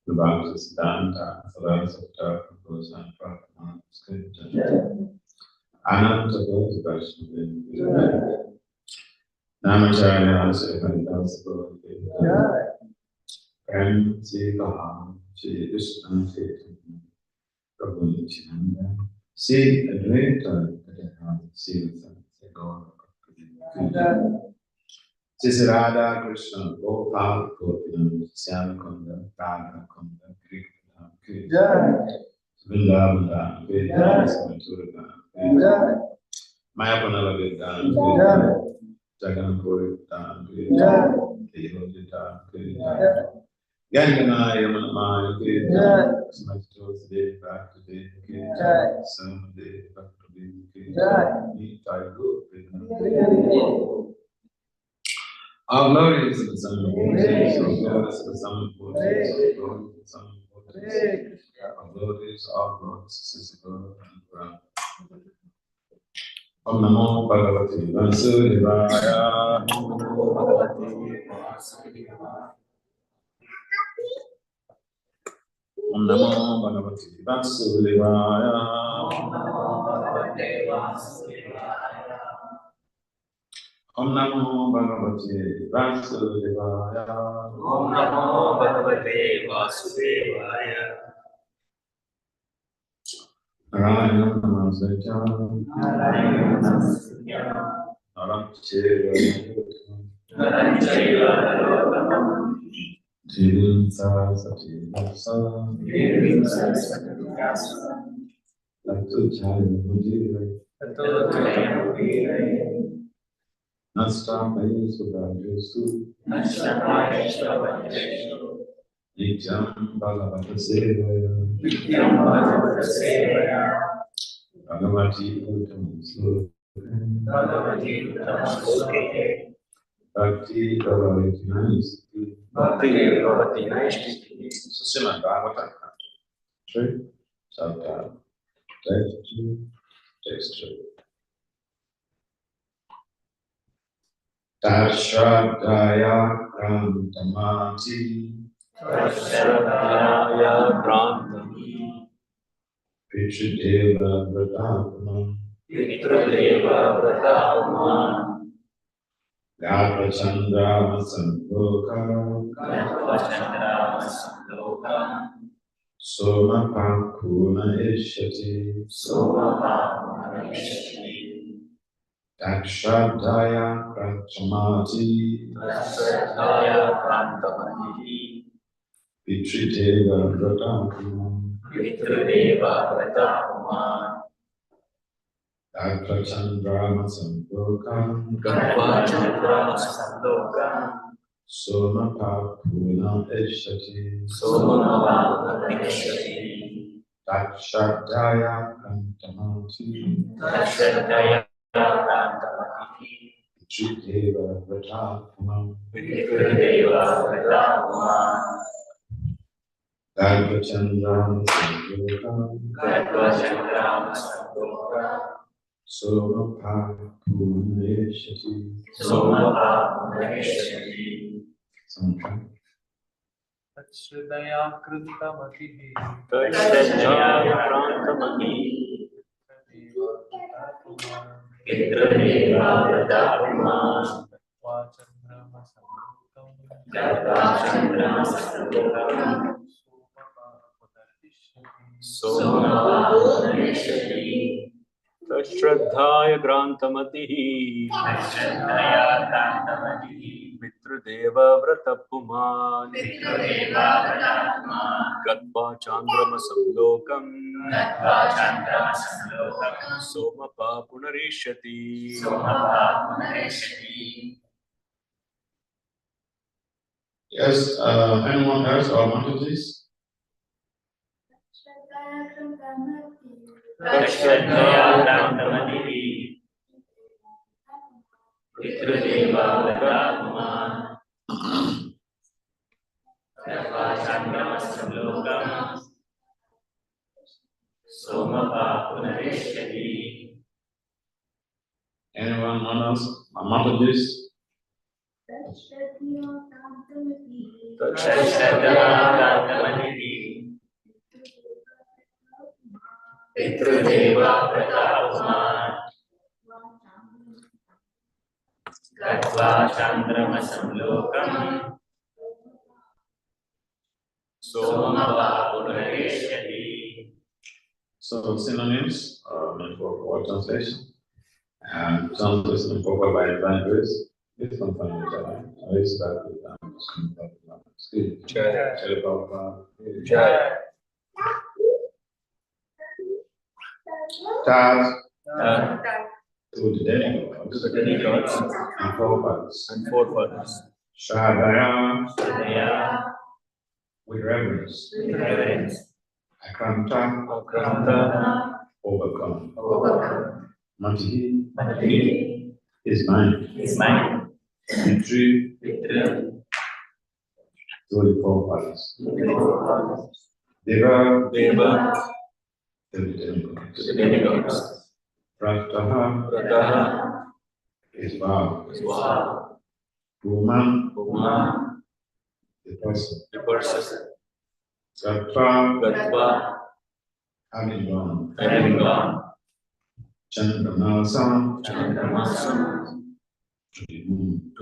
The Bhagavad Danta, Sarasata, Prakosa, Pratama, Scripture. Ananta goes Vaishnavi. Namacharya, Srihandas, Prem, Sri Kaha, Sri Krishna, Sri Prabhu Nityananda, Sri Advaita, Sri Gaura, Sri Radha Krishna, Gopal, Gopinam, Syama-kunda, Radha-kunda, Krishna, Vrindavan, Vedanta, Mathura, Mayapanala Vedanta, Jagannath Vedanta, Vedanta, Gangana Yamanamaya Vedanta, Smatos De Bhakti Vedanta, Samadhi Bhakti Vedanta, Nitaigo Vedanta. Our glory is the Son of God, our glory is the Son of God, our glory is the Son of God, our glory is our God, is God and God. Om Namo Bhagavate Vasudevaya. Om Namo Bhagavate Vasudevaya. Om Namo Bhagavate Vasudevaya. Om Namo Bhagavate Vasudevaya. Narayana Namaste. Bhagavati Bhakti Bhavati Naishti. So Srimad Bhagavatam. True? Chapter 32, text 2. Tashradaya Krantamati Pichudeva Vratapama Garbachandra Sanloka Soma Pakuna Ishyati Dakshadaya Prathamati Pitrideva Vratapama Garbachandra Sanloka Soma Pakuna Ishyati Dakshadaya Prathamati Pitrideva Vratapama Garbachandra Sanloka Soma Pakuna Ishyati Tashradaya Krantamati Tashradaya Grantamati Pitrudeva Vratapuman Gatva Chandrama Samlokam Somapa Punarishati. Yes, anyone else or want to this? Tashradaya Grantamati Pitrudeva Vratapuman Gatva Chandrama Samlokam Somapa Punarishati. Anyone else? Want to this? Tashradaya Grantamati Pitrudeva Vratapuman Gatva Chandrama Samlokam Somapa Punarishati. So synonyms for translation and translation for by language. It's confirmed each other. I start with Start to the demigods and forefathers. Shadaya with reverence. Akranta overcome. Mati is mine. Victory to the forefathers. Deva to the demigods. Prataha is vow. Woman the person. Gatva, having gone, Chandramasam, to the moon,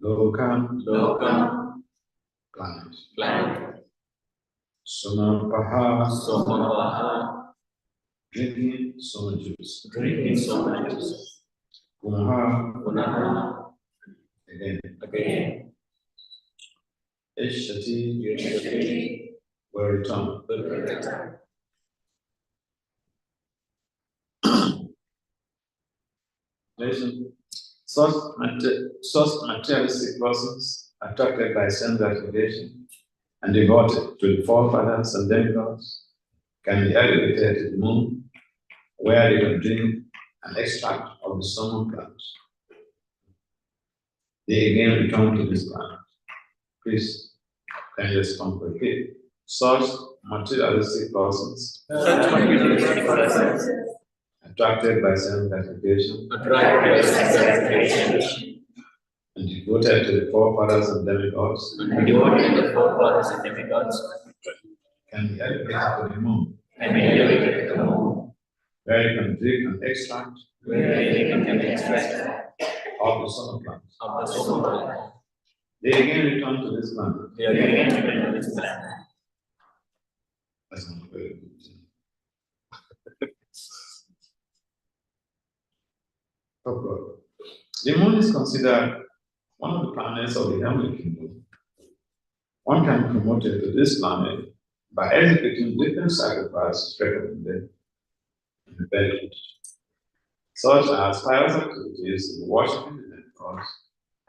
Lokam, planet, Somapaha, drinking soma juice, Punaha, again, Ishati, will return. Listen, such materialistic persons attracted by sense gratification and devoted to the forefathers and demigods can be elevated to the moon, where they can drink an extract of the summum plant. They again return to this planet. Please, can you respond quickly? Such materialistic persons attracted by sense gratification and devoted to the forefathers and demigods can be elevated to the moon, where you can drink an extract of the summum plant. They again return to this planet. That's not very good. Oh, the moon is considered one of the planets of the heavenly kingdom. One can be promoted to this planet by executing different sacrifices recommended in the Vedic, such as pious activities in worshiping the demigods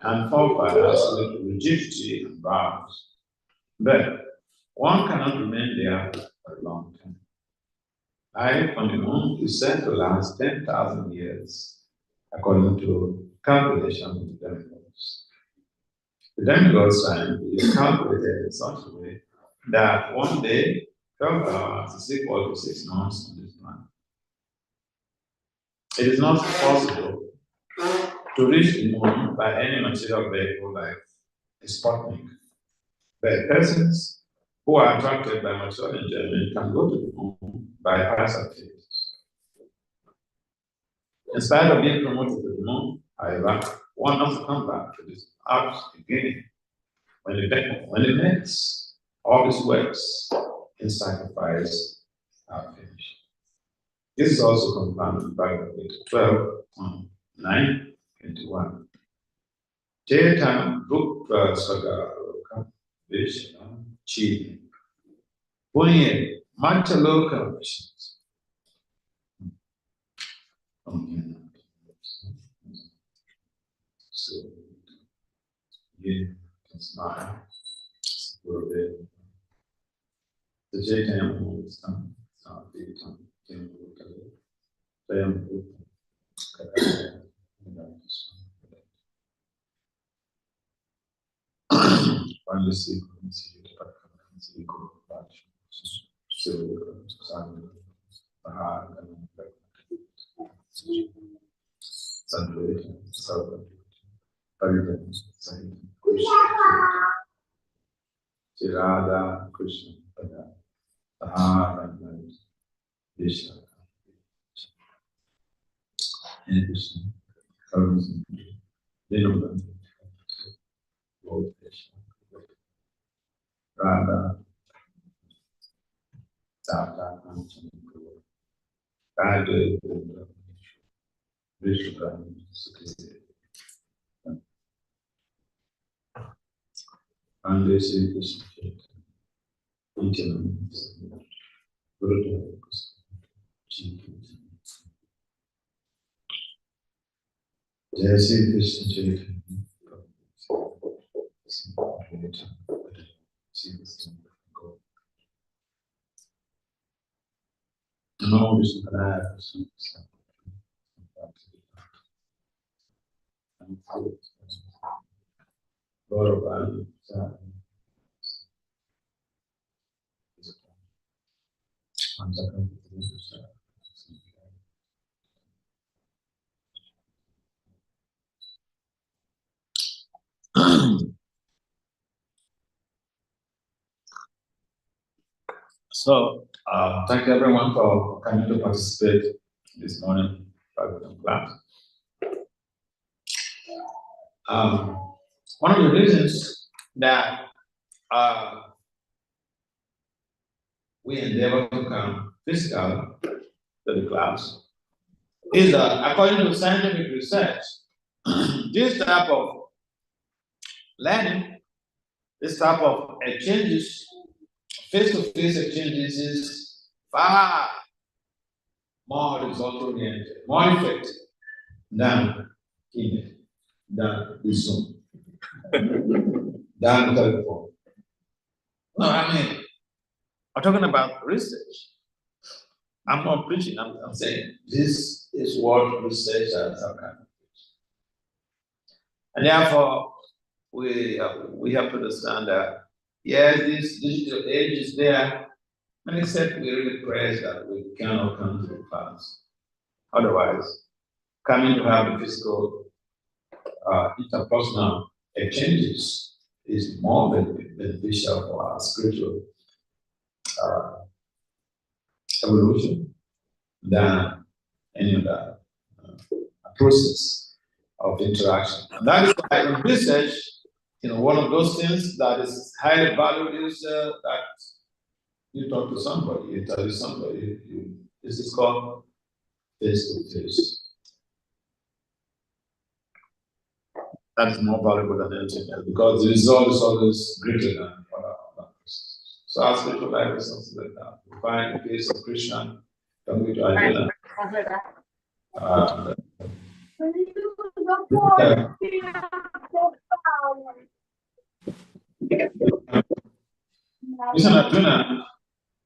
and forefathers with rigidity and vows. But one cannot remain there for a long time. Life on the moon is said to last 10,000 years, according to calculations of the demigods. The demigods' time is calculated in such a way that one day, 12 hours is equal to 6 months on this planet. It is not possible to reach the moon by any material vehicle like a Sputnik, but persons who are attracted by material enjoyment can go to the moon by past activities. In spite of being promoted to the moon, however, one must come back to this earth again when the next all his works in sacrifice are finished. This is also confirmed by the 12:9:21. Jeta Bukra Sagaroka Vishna Chi. Bunye Manchaloka Vishna. So, yeah, that's nine. The J-Tam is done. It's not the time. Find the sequence here, the equal fraction. So, Radha Krishna Pada Sahara Vishnu and Krishna Karun Dinoban Lord Krishna Radha Tata Kanchan Radha Vishnu Sukhi and they say Krishna Chaitanya Guru Jai Sri Krishna Chaitanya Namo Vishnu Padaya Gauravan So, thank you everyone for coming to participate this morning in class. One of the reasons that we endeavor to come physical to the class is that according to scientific research, this type of learning, this type of exchanges, face-to-face exchanges is far more result-oriented, more effective than email, than the Zoom, than the telephone. No, I mean, I'm talking about research. I'm not preaching, I'm saying this is what researchers are kind of. And therefore, we have to understand that, yes, this digital age is there, and except we really pray that we cannot come to the class. Otherwise, coming to have a physical interpersonal exchanges is more beneficial for our spiritual evolution than any other process of interaction. And that is why in research, one of those things that is highly valued is that you talk to somebody, you tell somebody, this is called face-to-face. That is more valuable than anything else because the result is always greater than other process. So our spiritual life is something like that. We find the case of Krishna coming to Arjuna. Krishna and Arjuna,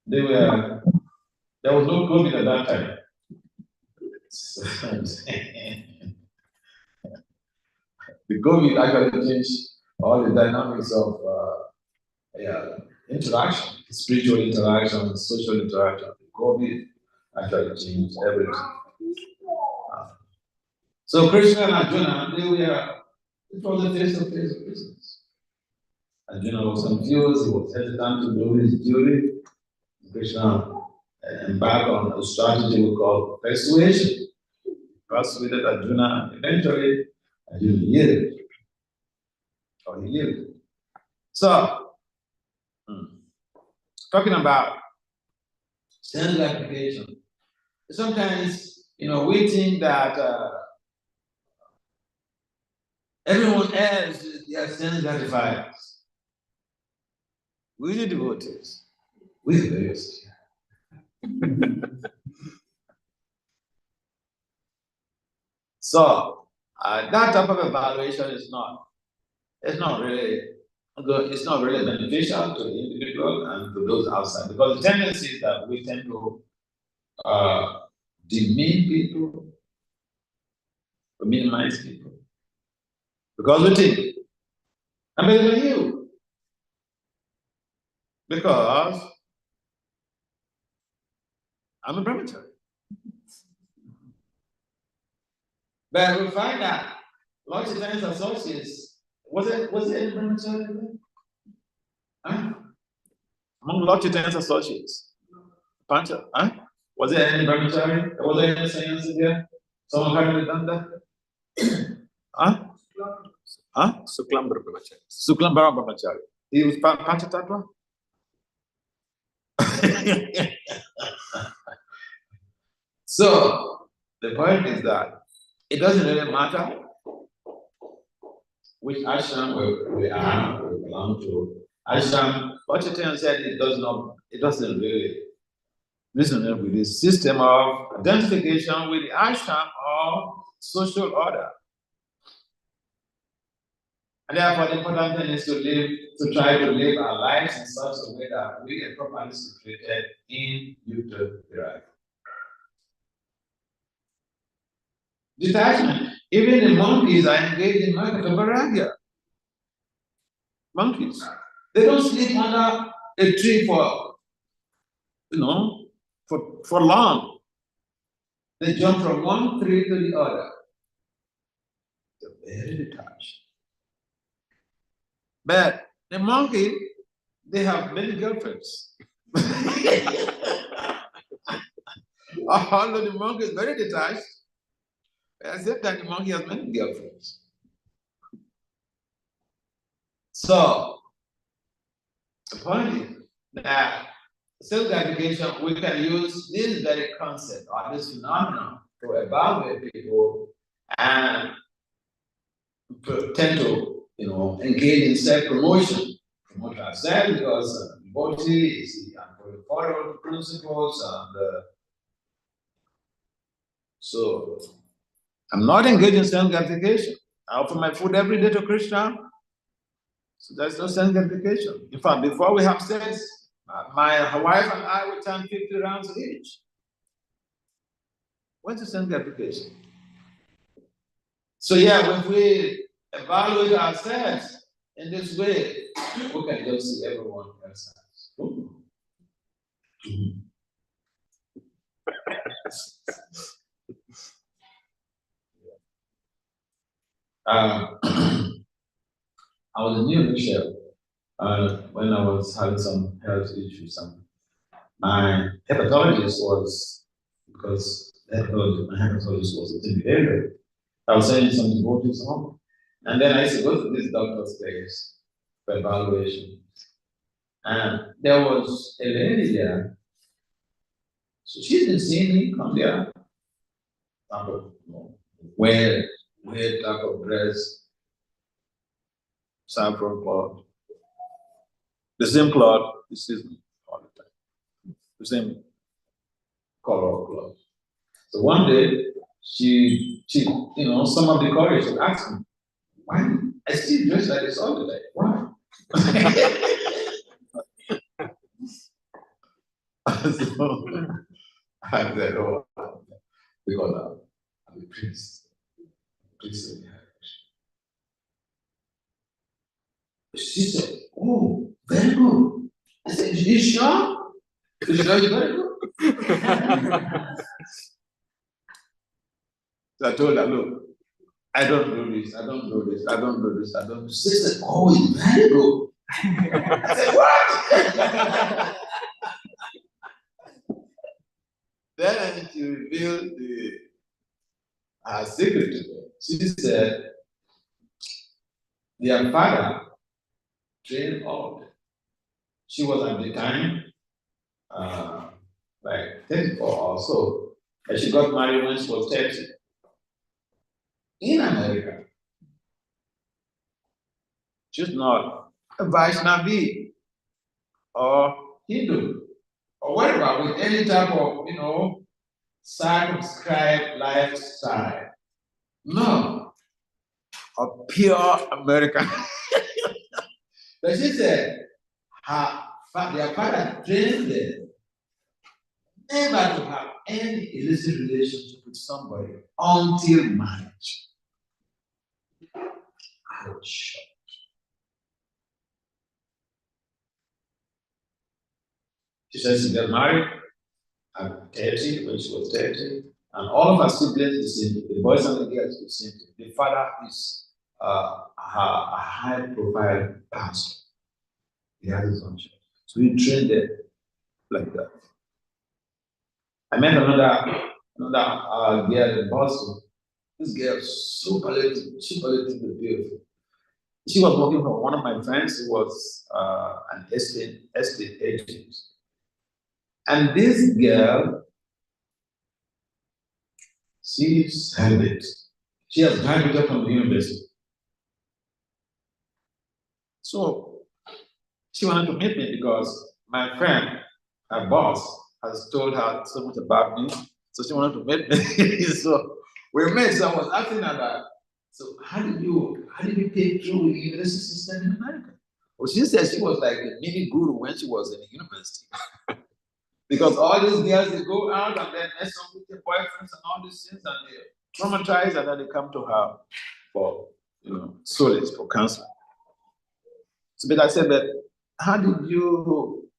there was no COVID at that time. The COVID actually changed all the dynamics of interaction, spiritual interaction, social interaction. The COVID actually changed everything. So Krishna and Arjuna, it was a face-to-face business. Arjuna was confused, he was hesitant to do his duty. Krishna embarked on a strategy we call persuasion. Persuaded Arjuna, and eventually Arjuna yielded. Or he yielded. So, talking about sense gratification, sometimes, we think that everyone else is their sense gratifiers. We the devotees, we the various. So that type of evaluation is not really good. It's not really beneficial to the individual and to those outside because the tendency is that we tend to demean people, to minimize people because we think I'm better than you because I'm a brahmachari. But we find that Lord Chaitanya's associates, was it any brahmachari? Huh? Among Lord Chaitanya's associates, Pancha, huh? Was there any brahmachari? Was there any science there? Someone having done that? Huh? Huh? Suklam Brahmachari. Suklam Brahmachari. He was Pancha Tattva? So, the point is that it doesn't really matter which ashram we belong to. Ashram, what Chaitanya said, it doesn't really resonate with the system of identification with the ashram or social order. And therefore, the important thing is to try to live our lives in such a way that we are properly situated in Yuta Viraya. Detachment. Even the monkeys are engaged in Magata Vairagya. Monkeys. They don't sleep under a tree for long. They jump from one tree to the other. They're very detached. But the monkey, they have many girlfriends. Although the monk is very detached, at the same time the monkey has many girlfriends. So the point is that self-gratification, we can use this very concept or this phenomenon to evaluate people and tend to, engage in self-promotion, promote ourselves because devotee is follow the principles and so I'm not engaged in self-gratification. I offer my food every day to Krishna, so there's no self-gratification. In fact, before we have sex, my wife and I will turn 50 rounds each. What's the self-gratification? So yeah, if we evaluate ourselves in this way, we can just see everyone else. I was a new bishop when I was having some health issues. My hepatologist was, because my hepatologist was a behavior. I was sending some devotees home. And then I used to go to this doctor's place for evaluation. And there was a lady there. So she didn't see me come there. Wear type of dress, saffron cloth. The same cloth, this is all the time. The same color of cloth. So one day, she some of the courage asked me, why? I still dress like this all the time. Why? So I said, oh, because I'm a priest. Priest. She said, oh, very good. I said, you sure? You sure you're very good? So I told her, look, I don't do this, I don't do this, I don't do this, I don't do this. She said, oh, it's very good. I said, what? Then she revealed her secret to me. She said, their father trained all. She was at the time, like 34 or so, and she got married when she was 30. In America, she's not a Vaishnavi or Hindu or whatever with any type of, circumscribed lifestyle. No, a pure American. But she said, their father trained them never to have any illicit relationship with somebody until marriage. Ouch. She said she got married at 30, when she was 30, and all of her siblings the same. The boys and the girls the same. The father is a high-profile pastor. He has his own church. So he trained them like that. I met another girl in Boston. This girl is superlatively beautiful. She was working for one of my friends who was an estate agent. And this girl, she's celibate. She has graduated from the university. So she wanted to meet me because my friend, her boss, has told her so much about me. So she wanted to meet me. So we met. So I was asking her that. So how did you pay through the university system in America? Well, she said she was like a mini guru when she was in the university. Because all these girls, they go out and then mess up with their boyfriends and all these things, and they traumatize, and then they come to her for solace, for counseling. So but I said, but how did you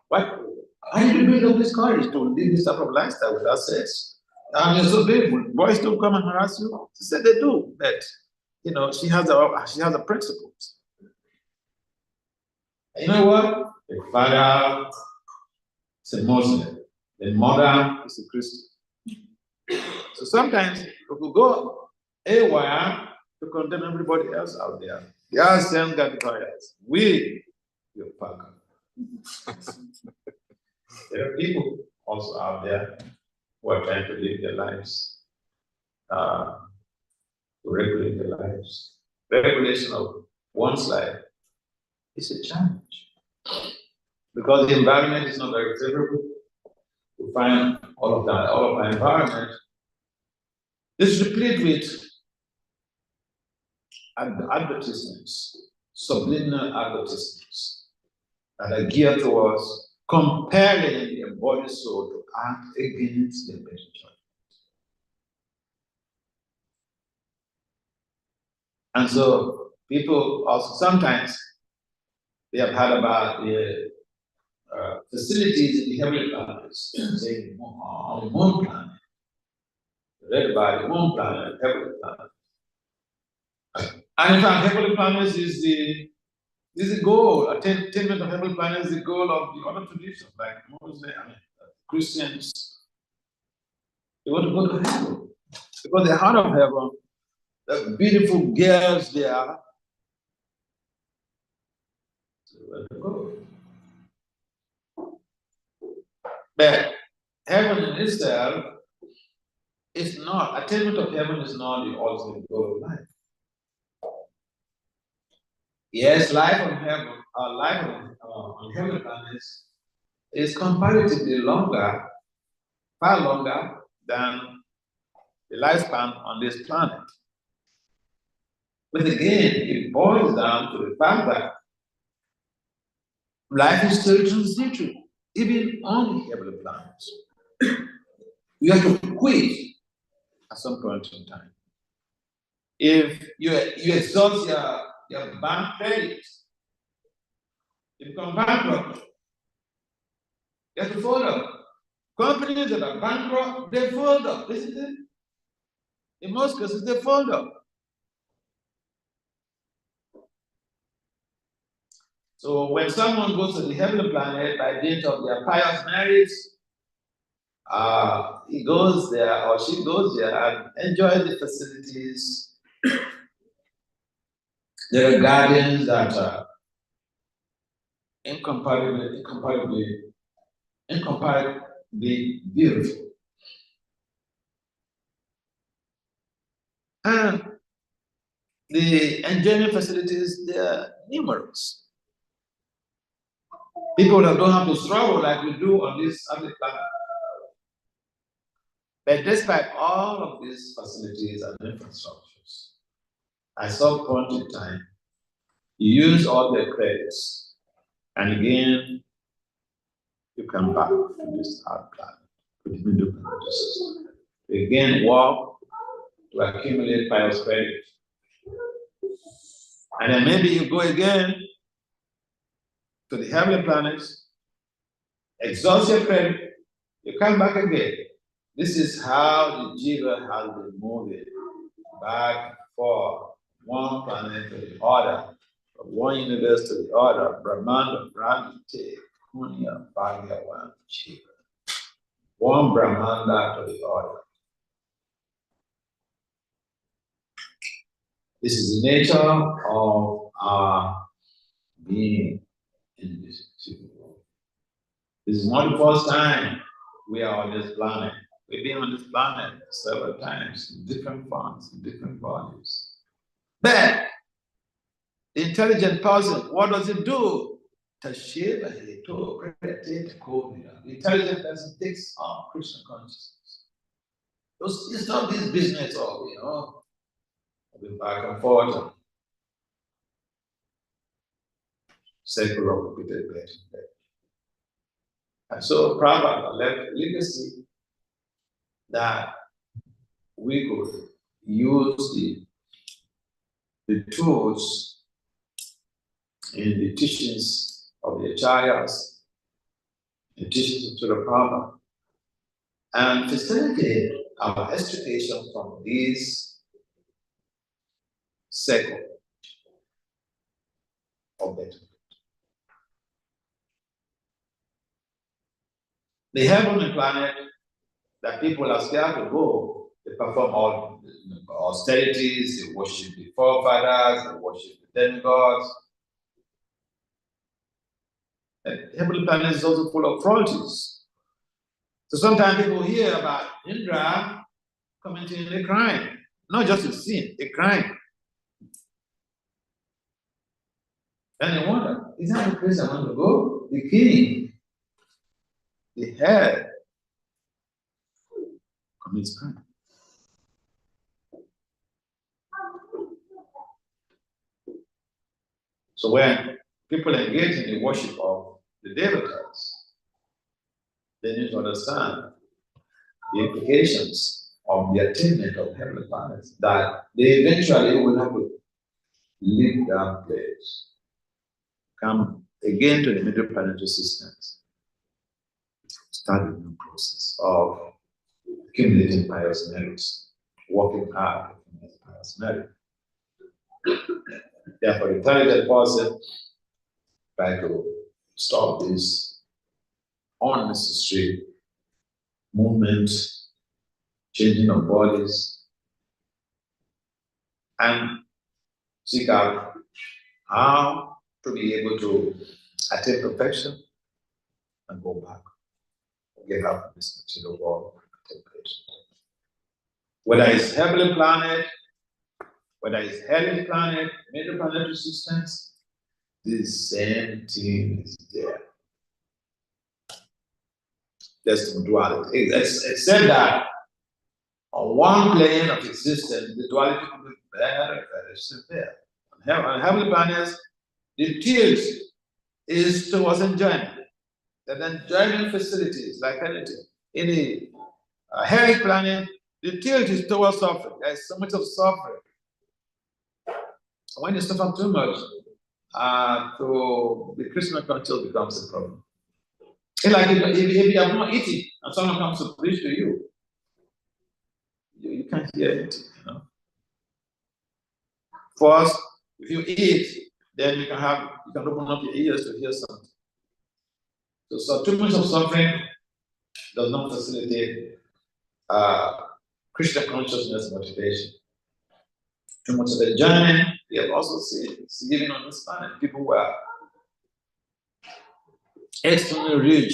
build up this courage to live this type of lifestyle without sex? And you're so beautiful. Boys don't come and harass you. She said they do, but she has the principles. And you know what? The father is a Muslim. The mother is a Christian. So sometimes we could go AWire to condemn everybody else out there. They are same categories. We pagan. There are people also out there who are trying to live their lives, to regulate their lives. The regulation of one's life is a challenge because the environment is not very favorable. We find all of our environment is replete with advertisements, subliminal advertisements that are geared towards compelling the embodied soul to act against the better choice. And so people also sometimes they have heard about the facilities in the heavenly planets, saying on the moon planet, read about the moon planet, heavenly planet. And in fact, heavenly planets is the goal. Attainment of heavenly planets is the goal of the other traditions, like Muslims, Christians. They want to go to heaven because the heart of heaven, the beautiful girls there. So where to go? But heaven in itself is not, attainment of heaven is not the ultimate goal of life. Yes, life on heaven, life on heaven planets is comparatively longer, far longer than the lifespan on this planet. But again, it boils down to the fact that life is still transitory, even on the heavenly planets. You have to quit at some point in time. If you exhaust your bank credit, you become bankrupt. You have to fold up. Companies that are bankrupt, they fold up, isn't it? In most cases, they fold up. So when someone goes to the heavenly planet by dint of their pious merits, he goes there or she goes there and enjoys the facilities. There are gardens that are incomparably beautiful. And the enjoyment facilities, they are numerous. People that don't have to struggle like we do on this other planet. But despite all of these facilities and infrastructures, at some point in time, you use all their credits, and again, you come back to this hard planet, you again walk to accumulate pious credit. And then maybe you go again to the heavenly planets, exhaust your credit, you come back again. This is how the Jiva has been moving back and forth, one planet to the other, from one universe to the other, Brahmanda, Brahmite, Punya, Bhagavan, Jiva. One Brahmanda to the other. This is the nature of our being in this world. This is not the first time we are on this planet. We've been on this planet several times in different forms, in different bodies. But the intelligent person, what does it do? The intelligent person takes on Krishna consciousness. It's not this business of, going back and forth, cycle of repeated bed. And so Prabhupada left a legacy that we could use the tools in the teachings of the acharyas, the teachings of the Prabhupada, and facilitate our extrication from this cycle of betterment. the heavenly planet that people are scared to go, they perform all austerities, they worship the forefathers, they worship the demigods. And the heavenly planet is also full of frailties. So sometimes people hear about Indra commenting, they're crying. Not just a sin, they're crying. And they wonder, is that the place I want to go? The king, the head, commits crime. So when people engage in the worship of the devatas, they need to understand the implications of the attainment of heavenly planets, that they eventually will have to leave that place, come again to the middle planetary systems, start a new process of accumulating pious merits, working hard to accumulate pious merit. Therefore, the intelligent person try to stop this unnecessary movement, changing of bodies, and seek out how to be able to attain perfection and go back, get out of this material world, whether it's heavenly planet, whether it's hellish planet, middle planetary systems, the same thing is there. There's no duality. Except that on one plane of existence, the duality could be very, very severe. On heavenly planets, the tilt is towards enjoyment. That enjoyment facilities, like anything. In a hellish planet, the tilt is towards suffering. There is so much of suffering. When you suffer too much, to the Krishna conscious becomes a problem. It's like if you have not eaten and someone comes to preach to you, you can't hear it. You know? First, if you eat, then you can open up your ears to hear something. So too much of suffering does not facilitate Krishna consciousness motivation. Too much of enjoyment, we have also seen living on this planet. People who are extremely rich,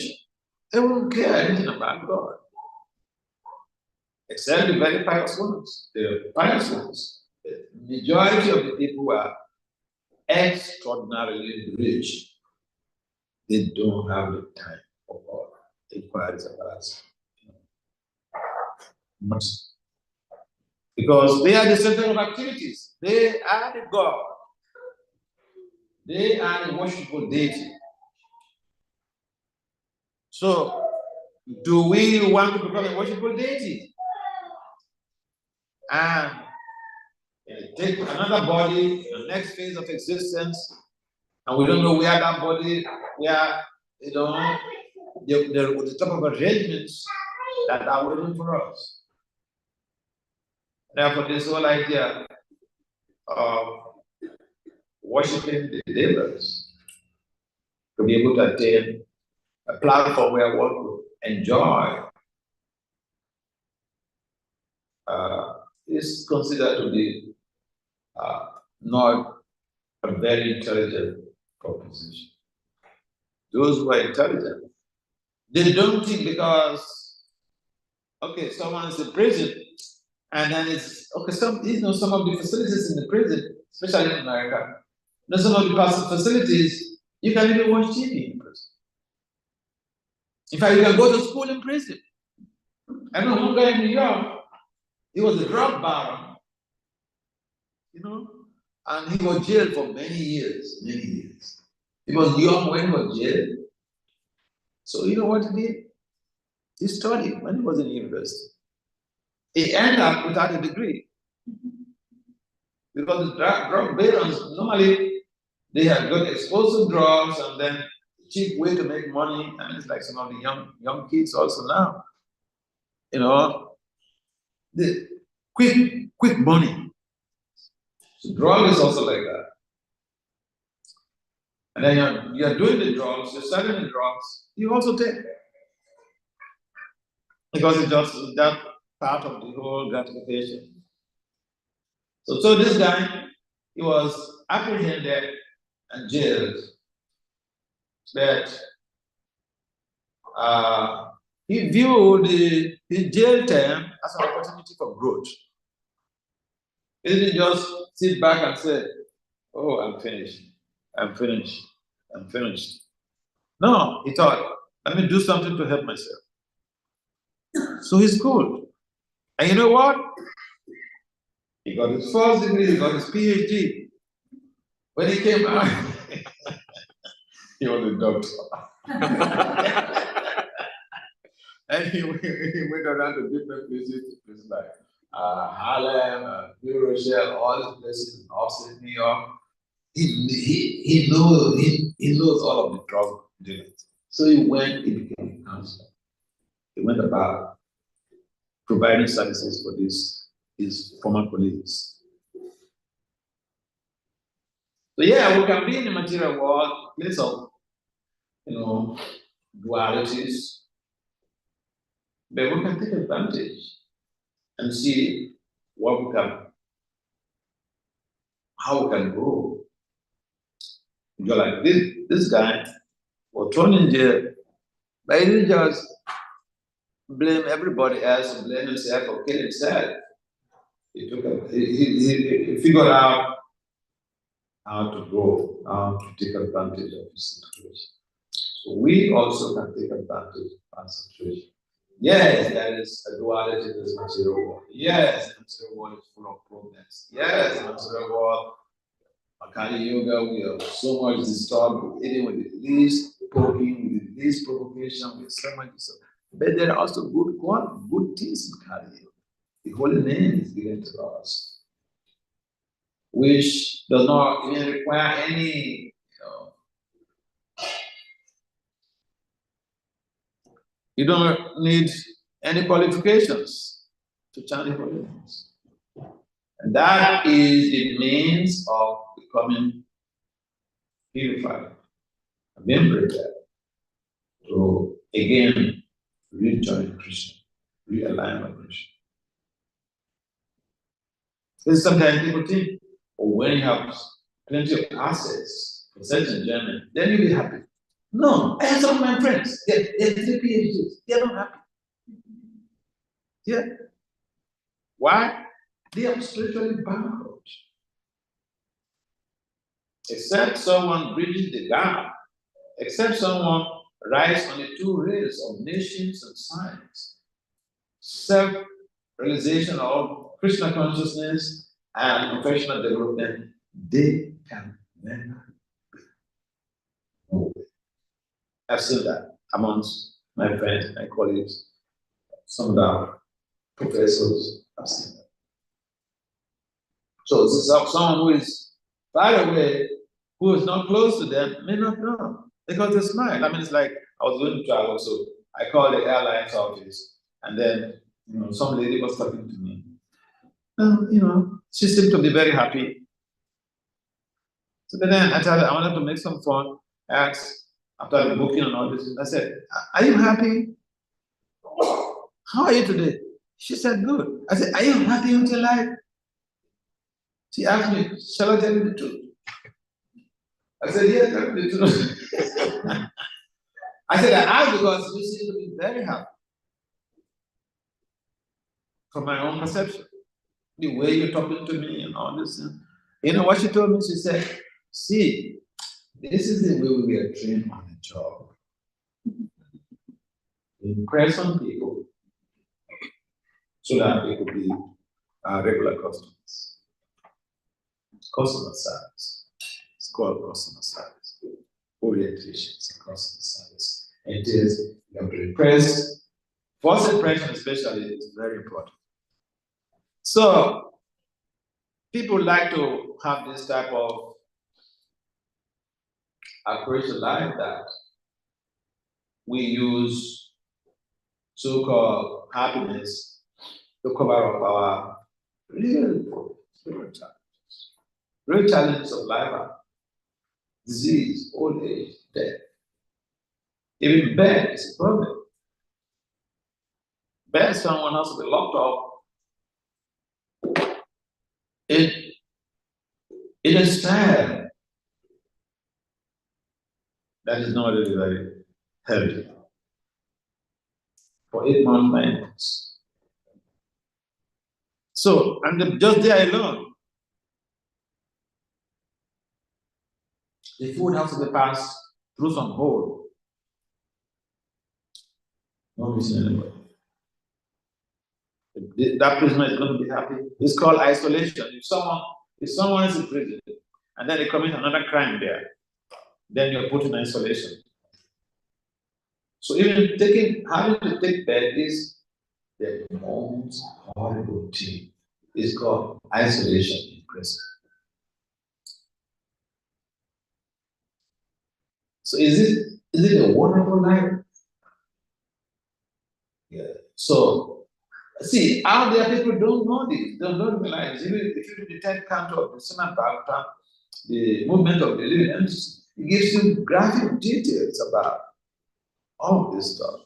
they won't care anything about God. Except the very pious ones. The pious ones. The majority of the people who are extraordinarily rich, they don't have the time for God. Inquiries about us. Much. Because they are the center of activities. They are the God. They are the worshipful deity. So, do we want to become a worshipful deity? And take another body in the next phase of existence, and we don't know where that body, where, the type of arrangements that are waiting for us. Therefore, this whole idea of worshiping the devils, to be able to attain a platform where one will enjoy, is considered to be not a very intelligent proposition. Those who are intelligent, they don't think because, okay, someone is in prison, and then it's, okay, some of the facilities in the prison, especially in America, some of the facilities, you can even watch TV in prison. In fact, you can go to school in prison. I know one guy in New York, he was a drug baron, and he was jailed for many years. He was young when he was jailed. So you know what he did? He studied when he was in university. He ended up without a degree. Because the drug barons, normally, they have got explosive drugs and then cheap way to make money. And it's like some of the young kids also now. The quick money. So drug is also like that. And then you're doing the drugs, you're selling the drugs, you also take. because it's just that part of the whole gratification. So this guy, he was apprehended and jailed, but he viewed his jail term as an opportunity for growth. He didn't just sit back and say, "Oh, I'm finished. I'm finished. I'm finished." No, he thought, "Let me do something to help myself." So he's schooled. And you know what? He got his first degree, he got his PhD. When he came out, he was a doctor. And he went around to different places like Harlem, New Rochelle, all these places in upstate New York. He knows all of the drug dealers. So he became a counselor. He went about providing services for his former colleagues. So yeah, we can be in the material world, place of dualities, but we can take advantage and see how we can grow. You're like this guy was thrown in jail, but he didn't just blame everybody else and blame himself or kill himself. He figured out how to grow, how to take advantage of his situation. So we also can take advantage of our situation. Yes, there is a duality in this material world. Yes, the material world is full of problems. Yes, the material world, Akali Yoga, we are so much disturbed, eating with the least poking, with the least provocation, with so much disturbed. But there are also good things in Kali Yoga. The holy name is given to us, which does not even require any, you don't need any qualifications to chant the holy names. And that is the means of becoming purified, being prepared to again rejoin Krishna, realign with Krishna. Because sometimes people think, when you have plenty of assets for such enjoyment, then you'll be happy. No, I have some of my friends, they're 3 PhDs, they're not happy. Yeah. Why? They are spiritually bankrupt. Except someone bridges the gap, except someone rides on the 2 rails of nations and science, self-realization of Krishna consciousness and professional development, they can never move. I've seen that amongst my friends, my colleagues, some of the professors, I've seen that. So this is someone who is far away, who is not close to them, may not know. Because they smile. I mean, it's like I was going to travel, so I called the airline's office, and then some lady was talking to me. She seemed to be very happy. So then I told her I wanted to make some fun. I asked, after the booking and all this, I said, "Are you happy? How are you today?" She said, "Good." I said, "Are you happy with your life?" She asked me, "Shall I tell you the truth?" I said, "Yes, tell me the truth." I said, "I asked because you seem to be very happy." From my own perception, the way you're talking to me and all this. You know what she told me? She said, "See, this is the way we are trained on the job. We impress on people so that they could be regular customers. Customer service. It's called customer service. Orientation is customer service. It is, you have to impress. First impression especially is very important. So, people like to have this type of approach to life that we use so-called happiness to cover up our real challenges. Real challenges of life are disease, old age, death. Even bed is a problem. best someone has to be locked up in a style that is not really very healthy for 8 months, 9 months. So, and just there alone, the food has to be passed through some hole. No missing anybody. That prisoner is going to be happy. It's called isolation. If someone is in prison and then they commit another crime there, then you're put in isolation. So even having to take bed is the most horrible thing. It's called isolation in prison. So is it a wonderful life? Yeah. So see, out there people don't know this, don't realize. If you read the 10th canto of the Srimad Bhagavatam, the movement of the living entities, it gives you graphic details about all this stuff.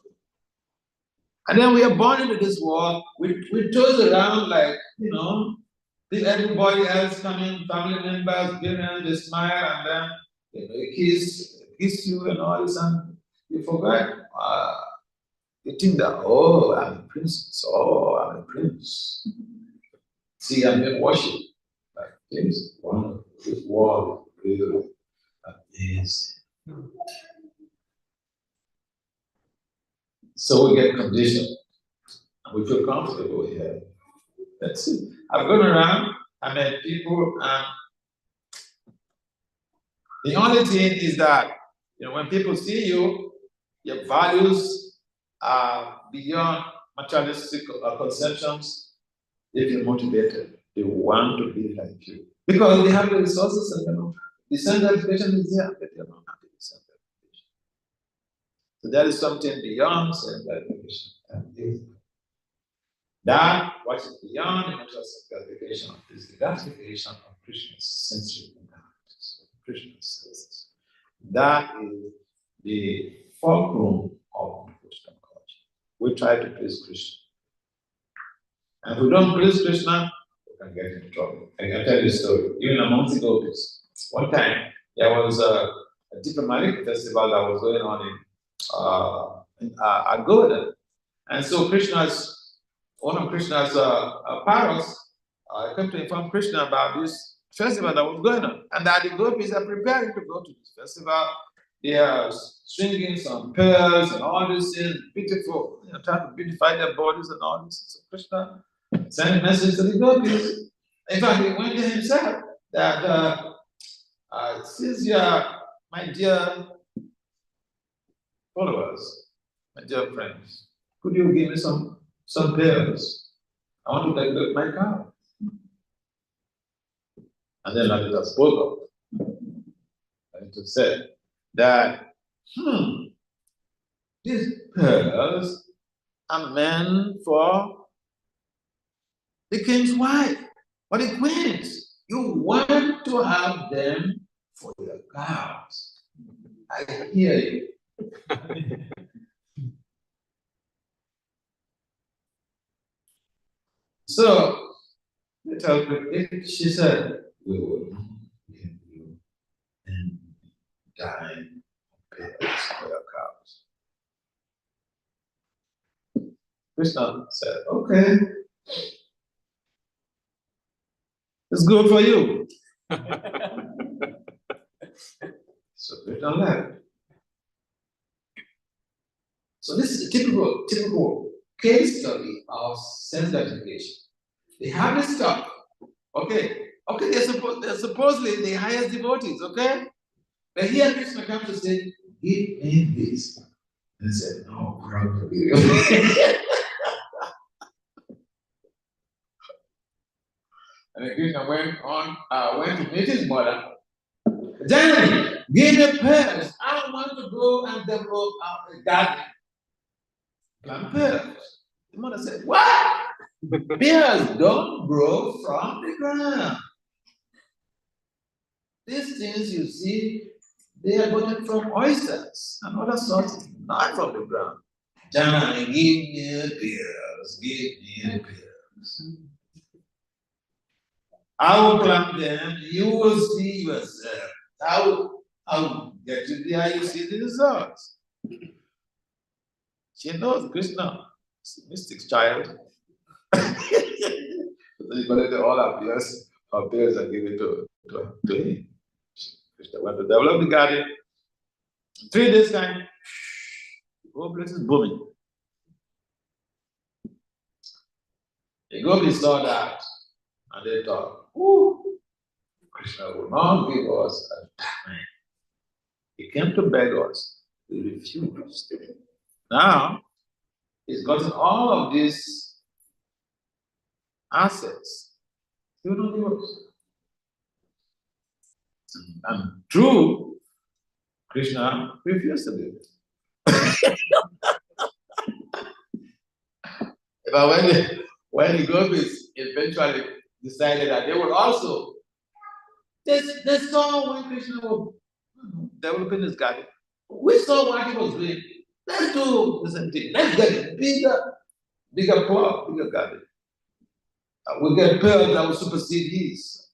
And then we are born into this world, we toss around like, everybody else coming, family members, parents, they smile and then they kiss you and all this, and you forget. You think that, oh, I'm a princess, oh, I'm a prince. See, I'm being worshipped. Like this, this world is really amazing. So we get conditioned. We feel comfortable here. That's it. I've gone around, I met people, and the only thing is that, when people see you, your values are beyond materialistic conceptions. They feel motivated. They want to be like you. Because they have the resources and the self-education is there, but they are not happy with self-education. So there is something beyond self-education. That what is beyond the natural self-education is the gratification of Krishna's sensory modalities, Krishna's senses. That is the fulcrum of Christian culture. We try to please Krishna. And if we don't please Krishna, we can get into trouble. I can tell you a story. Even amongst the gopis, one time there was a diplomatic festival that was going on in Agoda. And so one of Krishna's parrots came to inform Krishna about this festival that was going on. And that the gopis are preparing to go to this festival. They are swinging some pearls and all these things, beautiful, trying to beautify their bodies and all this. So Krishna sent a message to the gopis. In fact, he went to himself that since you are my dear followers, my dear friends, could you give me some pearls? I want to decorate my car. And then Lalita spoke up. Lalita said that, these pearls are meant for the king's wife, or the queens. You want to have them for your cows. I hear you. So, she said, we will give you and dine pearls for your cows. Krishna said, okay, it's good for you. So Krishna left. So this is a typical case study of sense gratification. They have this stuff. Okay, they're supposedly the highest devotees, okay? But here Krishna comes to say, give me this. And said, no, probably. And then Krishna went to meet his mother. Janani, give me pearls. I want to go and develop a garden. Plant pearls. The mother said, what? Pears don't grow from the ground. These things you see, they are gotten from oysters and other sources, not from the ground. Jana, give me a pills, give me a pills. I will plant them, you will see yourself. I will get you there, you see the results. She knows Krishna, mystic child. So you collect all our peers and give it to him. Krishna went to develop the garden. 3 days time, the whole place is booming. The gopis saw that and they thought, Krishna will not give us a time. He came to beg us. We refused. Now, he's gotten all of these assets. He will not give us. And true, Krishna refused to give it. But when the gopis eventually decided that they would also, they saw when Krishna was developing his garden. We saw what he was doing. Let's do the same thing. Let's get a bigger plot, bigger garden. We get pearls that will supersede his.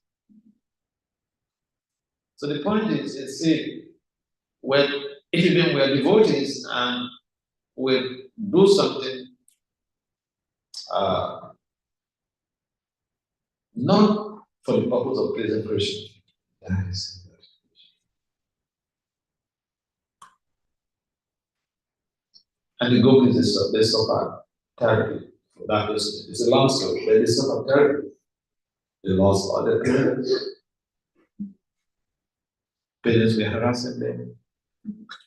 So the point is, see, when if even we are devotees and we do something not for the purpose of pleasing Krishna, that is and the gopis they suffer terribly for that reason. It's a long story, but they suffer terribly. They lost all their parents. Parents were harassing them.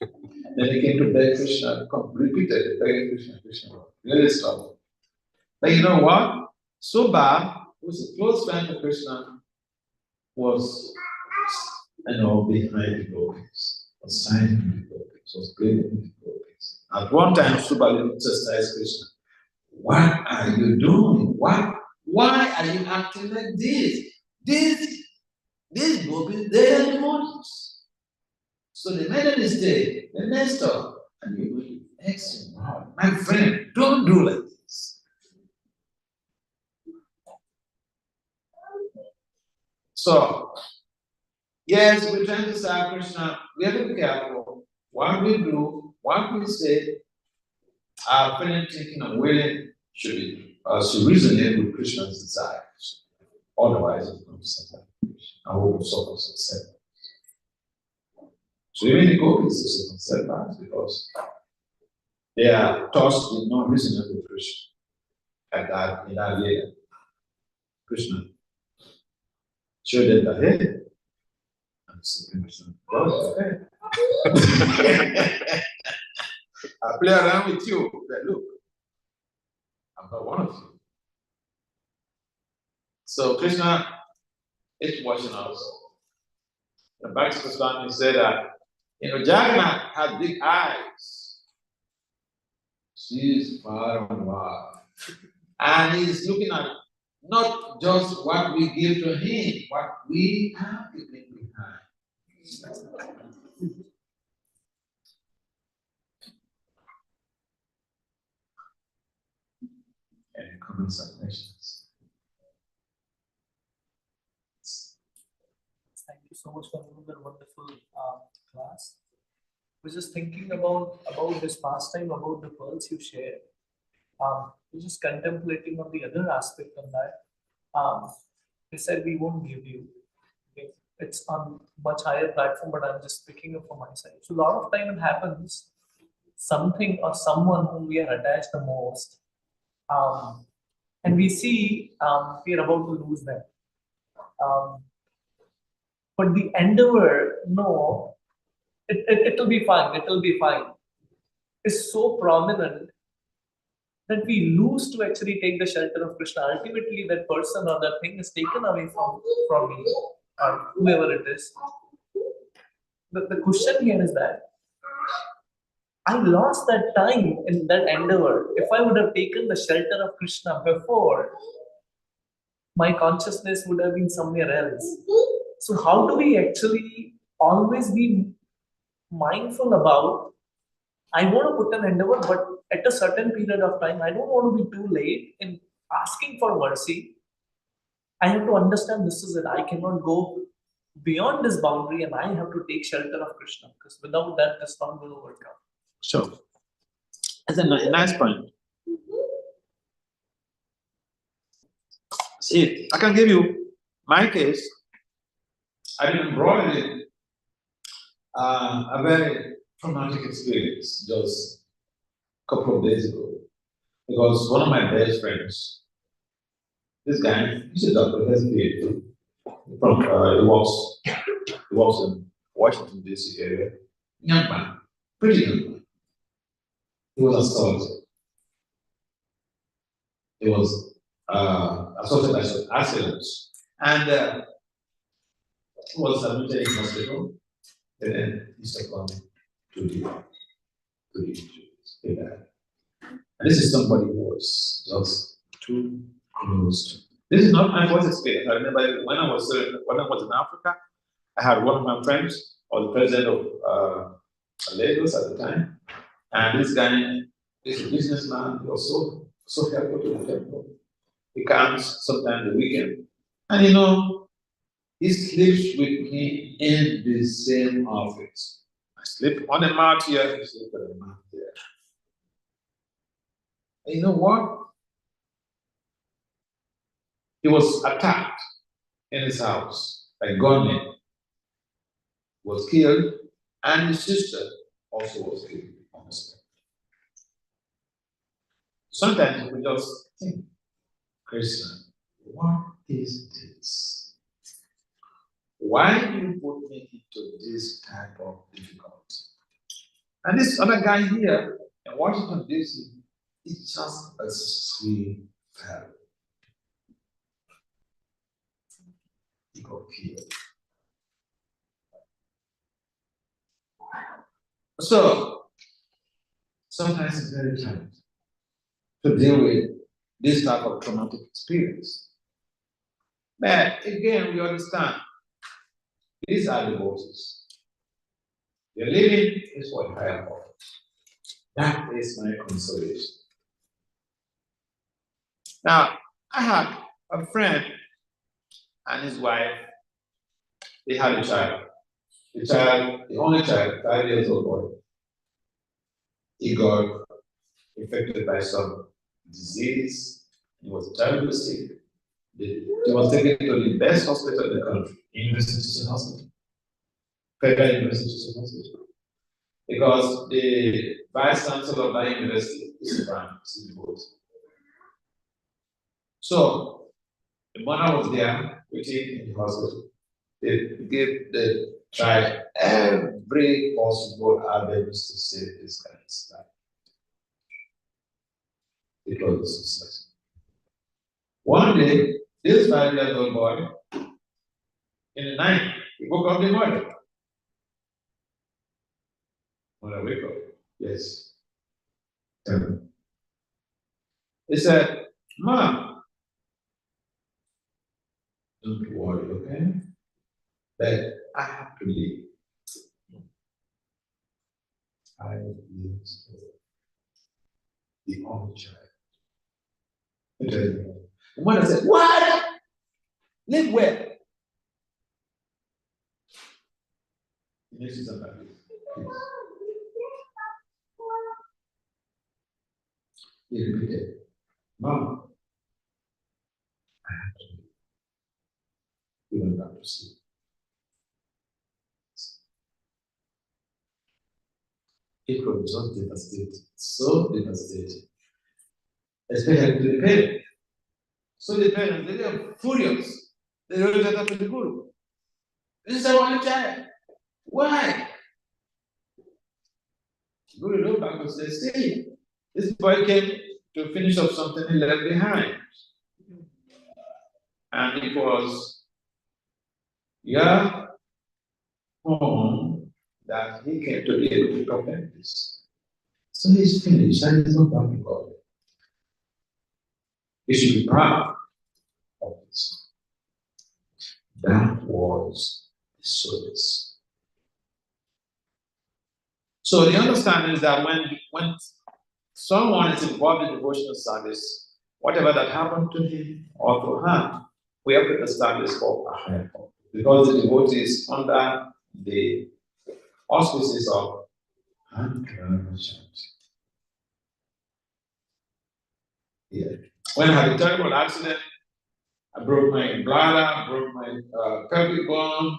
Then they came to beg Krishna, repeatedly begging Krishna, Krishna, really struggled. But you know what? Subha, who was a close friend of Krishna, was, behind the gopis, was signing the gopis, was playing with the gopis. At one time, Subha chastised Krishna. What are you doing? Why are you acting like this? These gopis, they are demons. So they made a mistake, they messed up, and you will vex him. My friend, don't do like this. So, yes, we're trying to serve Krishna. We have to be careful. What we do, what we say, our feeling, thinking, and willing should be resonate with Krishna's desires. Otherwise, it's going to suffer. And we will suffer success. So even the gopis is setbacks because their thoughts did not resonate with Krishna at that in that year. Krishna showed them that hey, I'm Supreme Krishna. I play around with you, but look, I'm not one of you. So Krishna is watching us. The Bhakti Swami said that Jagannath had big eyes. She's far and wide. And he's looking at not just what we give to him, what we have given behind. Any comments or questions? Thank you so much for another wonderful class. I was just thinking about this pastime, about the pearls you shared. We're just contemplating on the other aspect on that. They said we won't give you. Okay. It's on much higher platform, but I'm just picking up for my side. So a lot of time it happens, something or someone whom we are attached the most, and we see we are about to lose them. But the endeavor, no, it'll be fine, it'll be fine, is so prominent that we lose to actually take the shelter of Krishna. Ultimately, that person or that thing is taken away from me, or whoever it is. The question here is that I lost that time in that endeavor. If I would have taken the shelter of Krishna before, my consciousness would have been somewhere else. So how do we actually always be mindful about, I want to put an endeavor, but at a certain period of time, I don't want to be too late in asking for mercy. I have to understand this is it. I cannot go beyond this boundary and I have to take shelter of Krishna, because without that, this not going to work out. So, that's a nice point. See, I can give you my case. I've been brought in a very traumatic experience just a couple of days ago. Because one of my best friends, this guy, he's a doctor, he has a PhD. From he works in Washington DC area. Young man, pretty young man. He was assaulted. He was assaulted by some accidents, and he was admitted in hospital. And then he succumbed to the injuries. He died. And this is somebody who was just too close to. This is not my first experience. I remember when I was in Africa, I had one of my friends, or the president of Lagos at the time, and this guy is a businessman. He was so helpful to the temple. He comes sometimes the weekend, and he sleeps with me in the same office. I sleep on a mat here, he sleeps on a mat there. And you know what? He was attacked in his house by gunmen, was killed, and his sister also was killed on the spot. Sometimes we just think, Krishna, what is this? Why do you put me into this type of difficulty? And this other guy here in Washington DC is just a sweet fellow. He got killed. So sometimes it's very challenging to deal with this type of traumatic experience. But again, we understand these are the bosses. Your living is for higher purpose. That is my consolation. Now, I had a friend and his wife. They had a child. The only child, 5 years old boy. He got infected by some disease. He was terribly sick. He was taken to the best hospital in the country, University Hospital, Federal University Hospital, because the vice chancellor of that university is around. So the mother was there with him in the hospital. They tried every possible avenues to save this guy's life. It was a success. One day, this 5-year-old boy, in the night, he woke up the mother. When I wake up, yes. He said, Mom, don't worry, okay? But I have to leave. 5 years old. The only child. The mother said, what? Live where? This is about it. He repeated, Mom, I have to leave. We went back to sleep. It was just devastating, so devastating. Especially to the parents. So the parents, they were furious. They wrote that up to the Guru. This is our only child. Why? The Guru looked back and said, see, this boy came to finish up something he left behind. And it was your home that he came to be able to complete this. So he's finished, and he's not back to God. You should be proud of this. That was the service. So the understanding is that when someone is involved in devotional service, whatever that happened to him or to her, we have to establish for a higher purpose. Because the devotee is under the auspices of yeah. When I had a terrible accident, I broke my bladder, broke my pelvic bone,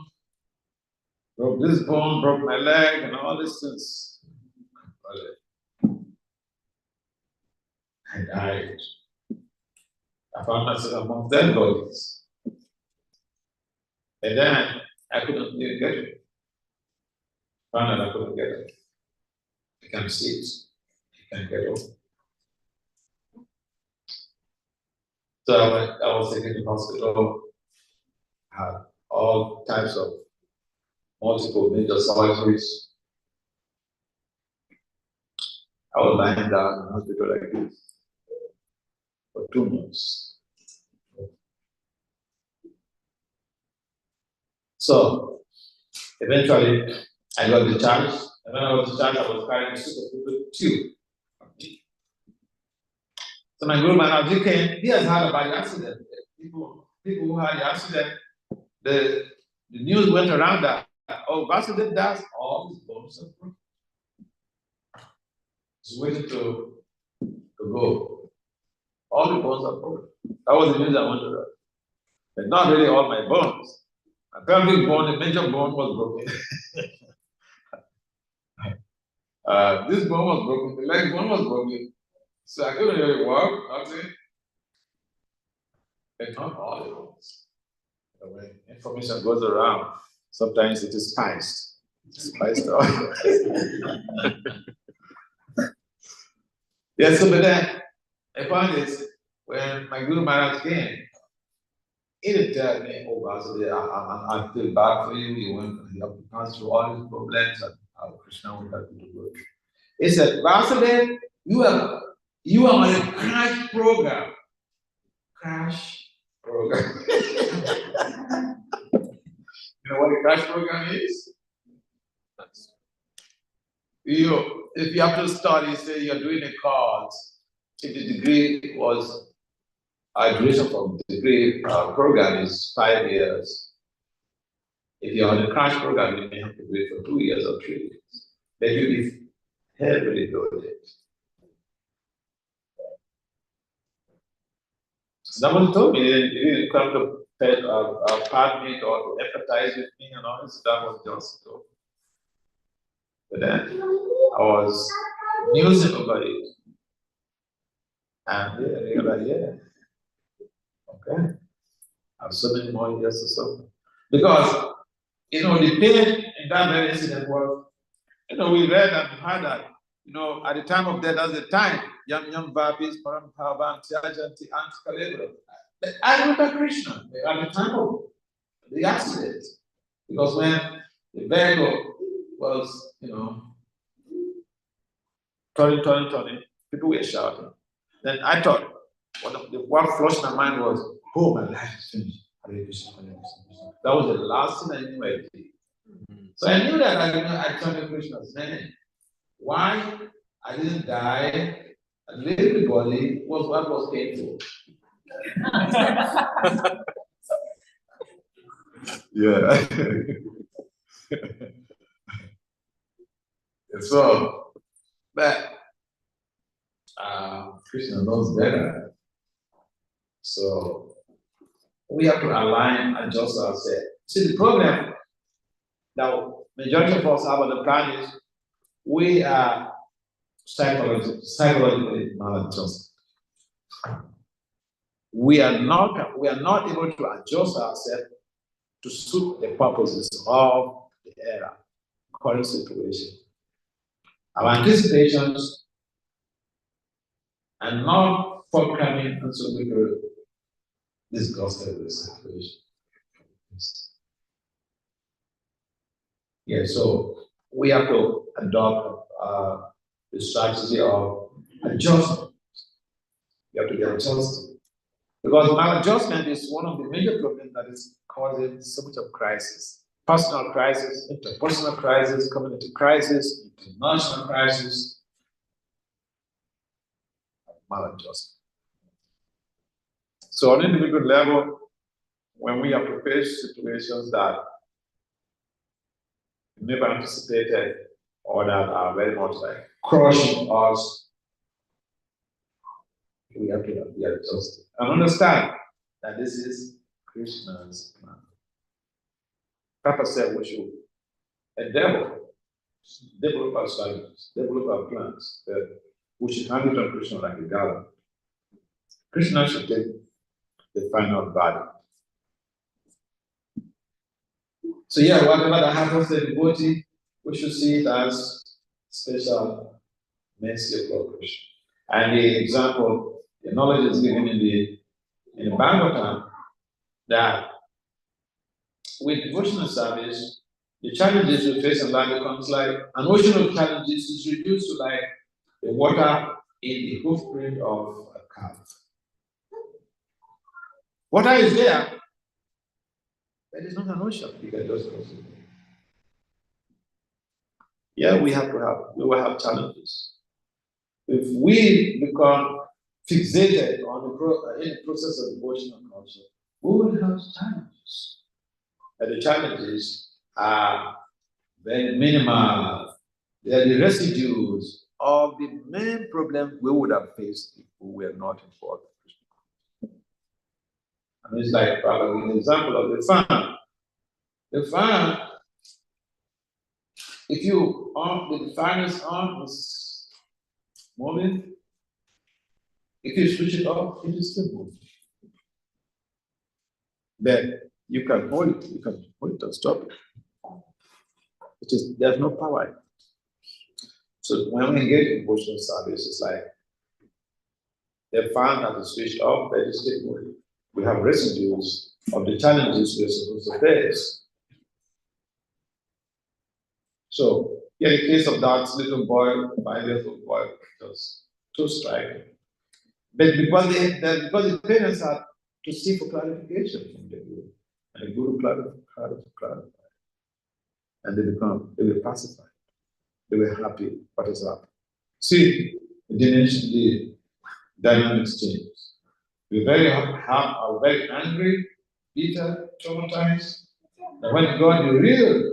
broke this bone, broke my leg, and all these things. I died. I found myself among dead bodies. And then I couldn't even get it. Found out I couldn't get it. I can't see it. I can't get it. So I was taken to the hospital, had all types of multiple major surgeries. I was lying down in the hospital like this for 2 months. So eventually I got discharged, and when I was discharged, I was carrying a super tube. So my group Maharaj, he has had a bad accident. People who had the accident, the news went around that, oh, Vasudev does all his bones are broken. He's waiting to go. All the bones are broken. That was the news I wanted to hear. But not really all my bones. My pelvic bone, the major bone was broken. This bone was broken, the leg bone was broken. So I couldn't really walk, nothing. But not all the bones. When information goes around, sometimes it is spiced. It's spiced out. Yes, so but then I found this when my Guru Maharaj came, he didn't tell me, oh, Vasudev, I feel bad for you, you have to pass through all these problems, and how Krishna will help you to go. He said, Vasudev, you are on a crash program. Crash program. You know what a crash program is? If you have to study, say you're doing a course, if the degree was, duration from the degree program is 5 years. If you're on a crash program, you may have to do it for 2 years or 3 years. Then you'll be heavily loaded. Someone told me he didn't come to pardon me or to empathize with me and all this. That was just so. But then I was musing over it. And yeah, they were like, yeah, okay. I have so many more years to suffer. Because, the pain in that very incident was, we read and heard that, at the time of death, that's the time, Yam Vapis, Parampavan, Tyajanti, Antikalebra. I remember Krishna at the time of the accident. Because when the vehicle was, turning, people were shouting. Then I thought, what flushed my mind was, oh, my life is finished. Hare Krishna, Hare Krishna. That was the last thing I knew I did. So I knew that I turned Krishna's name. Why I didn't die and leave the body was what was painful. Yeah. So, but Krishna knows better. So we have to align, adjust ourselves. See, the problem that majority of us have on the planet is we are psychologically maladjusted. We are not able to adjust ourselves to suit the purposes of the era, current situation. Our anticipations are not forthcoming, and so we could disgusted with the situation. Yeah, so we have to adopt the strategy of adjustment. You have to get adjusted. Because maladjustment is one of the major problems that is causing so much of crisis. Personal crisis, interpersonal crisis, community crisis, international crisis. maladjustment. So on an individual level, when we have to face situations that we never anticipated or that are very much like crushing us, we have to be adjusted and understand that this is Krishna's plan. Papa said we should develop our strategies, develop our plans, that we should hand it on Krishna like a gallon. Krishna should take the final body. So yeah, whatever that happens to the devotee, we should see it as special mercy of Lord Krishna. And the example, the knowledge is given in the Bhagavatam that with devotional service, the challenges we face in life becomes like an ocean of challenges is reduced to like the water in the hoofprint of a calf. Water is there, but it's not an ocean. You can just cross it. Yeah, we will have challenges. If we become fixated on in the process of devotional culture, we will have challenges. And the challenges are very minimal. They are the residues of the main problem we would have faced if we were not involved. And it's like probably an example of the fan. The fan, if you the fan is on, it's moving. If you switch it off, it is still moving. Then you can hold it and stop it. There's no power in it. So when we engage in devotional service, it's like the fan that is switched off, but it's still moving. We have residues of the challenges we're supposed to face. So, in the case of that little boy, 5 years old boy, was too striking. But because the parents had to seek for clarification from the Guru, and the Guru clarified, and they were pacified, they were happy. What is up? See, the dynamics changes. We're very are very angry, bitter, traumatized. And when you go on the real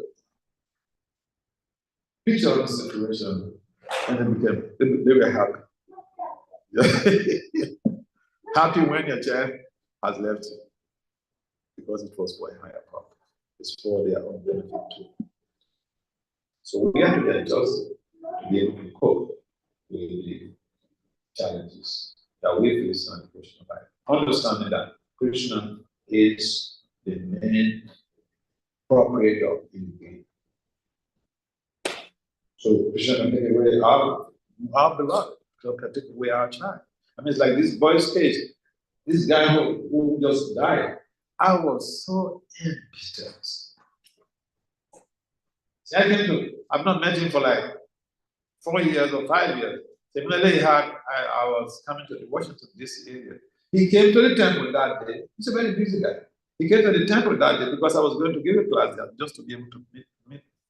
picture of the situation, and they were happy. Happy when your child has left you, because it was for a higher purpose. It's for their own benefit too. So we have to be adjusted to be able to cope with the challenges that we face in the Krishna life. Understanding that Krishna is the main procreator in the game. So Krishna can take away our beloved, so can take away our child. I mean, it's like this boy's case. This guy who just died, I was so embittered. See, I've not met him for like 4 years or 5 years. Similarly, I was coming to the Washington, D.C. area. He came to the temple that day. He's a very busy guy. He came to the temple that day because I was going to give a class there just to be able to meet.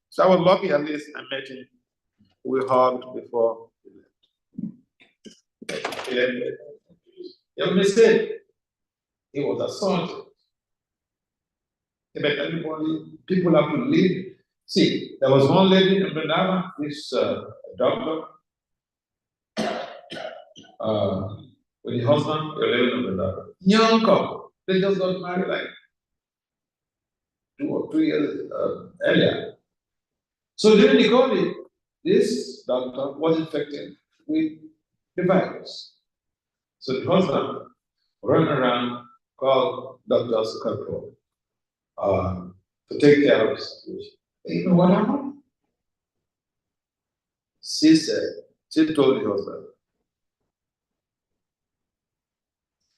So I was lucky, at least I met him. We hugged before he left. Your mistake. He was assaulted. But everybody, people have to live. See, there was one lady in Vrindavan, this doctor, with the husband, they were living in Vrindavan. Young couple, they just got married like 2 or 3 years earlier. So during the COVID, this doctor was infected with the virus. So the husband ran around, called Dr. Sukarpo to take care of the situation. And you know what happened? She told the husband,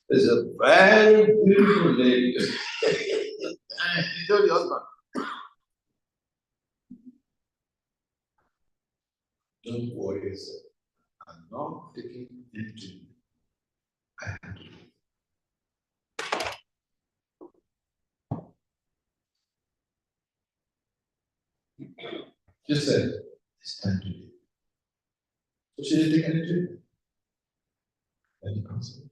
there's a very beautiful lady. And he told the husband, don't worry yourself. I'm not taking him to you. I have to do it. She said, it's time to leave. So she didn't take any treatment. Then he comes in.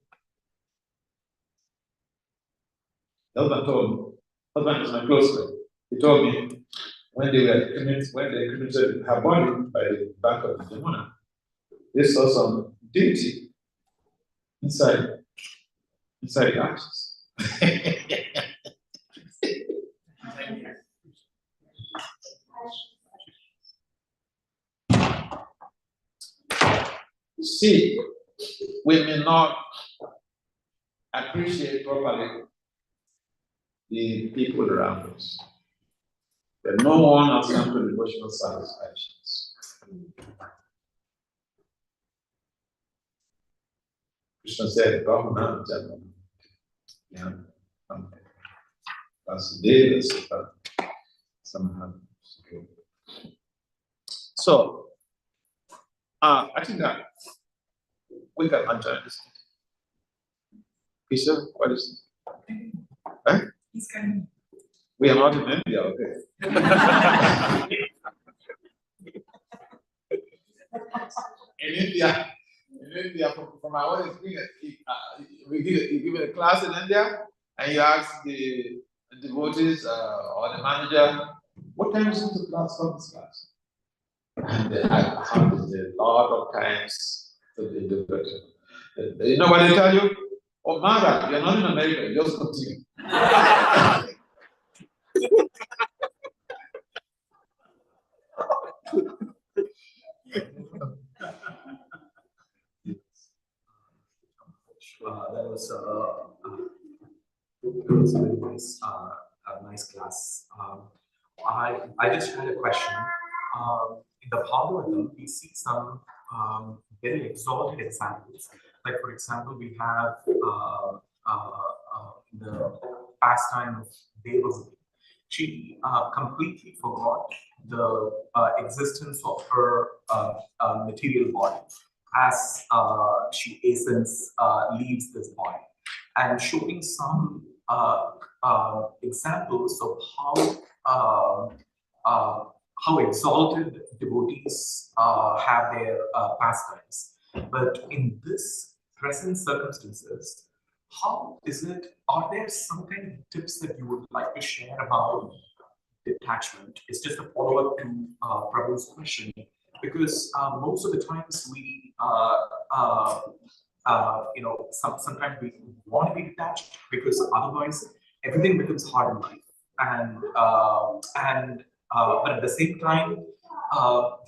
The husband told me, husband is my close friend. He told me when they cremated her body by the back of the Jamuna, they saw some deity inside the ashes. See, we may not appreciate properly the people around us. But no one has come to devotional satisfactions. Krishna said, Brahmana Janam. Vasudev Samaham. So, I think that we can enjoy this. Krishna, what is it? Huh? We are not in India, okay. In India, from my own experience, you give a class in India, and you ask the devotees or the manager, what time is the class for this class? And I have a lot of times to be devoted. You know what they tell you? Oh, Maharaj, you're not in America, just continue. That was a very nice, nice class. I just had a question. In the Bhagavatam, we see some very exalted examples. Like, for example, we have the pastime of Devasati. She completely forgot the existence of her material body as she leaves this body, and showing some examples of how exalted devotees have their pastimes. But in this present circumstances, how is it? Are there some kind of tips that you would like to share about detachment? It's just a follow-up to Prabhu's question, because most of the times we, sometimes we want to be detached because otherwise everything becomes hard in life, and but at the same time, all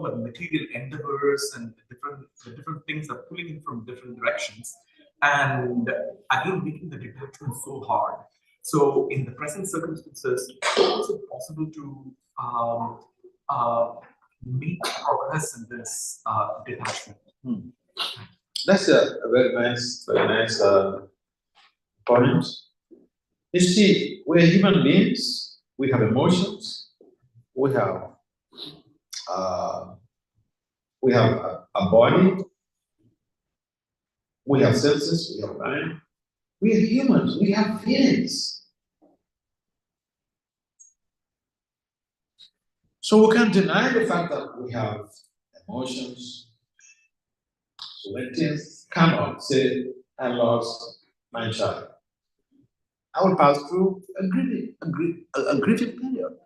our material endeavors and the different things are pulling in from different directions, and again making the detachment so hard. So in the present circumstances, how is it possible to make progress in this detachment? That's a very nice point. You see, we're human beings. We have emotions. We have a body. We have senses. We have mind. We are humans. We have feelings. So we can't deny the fact that we have emotions. So when things come up, say, I lost my child, I will pass through a grieving period.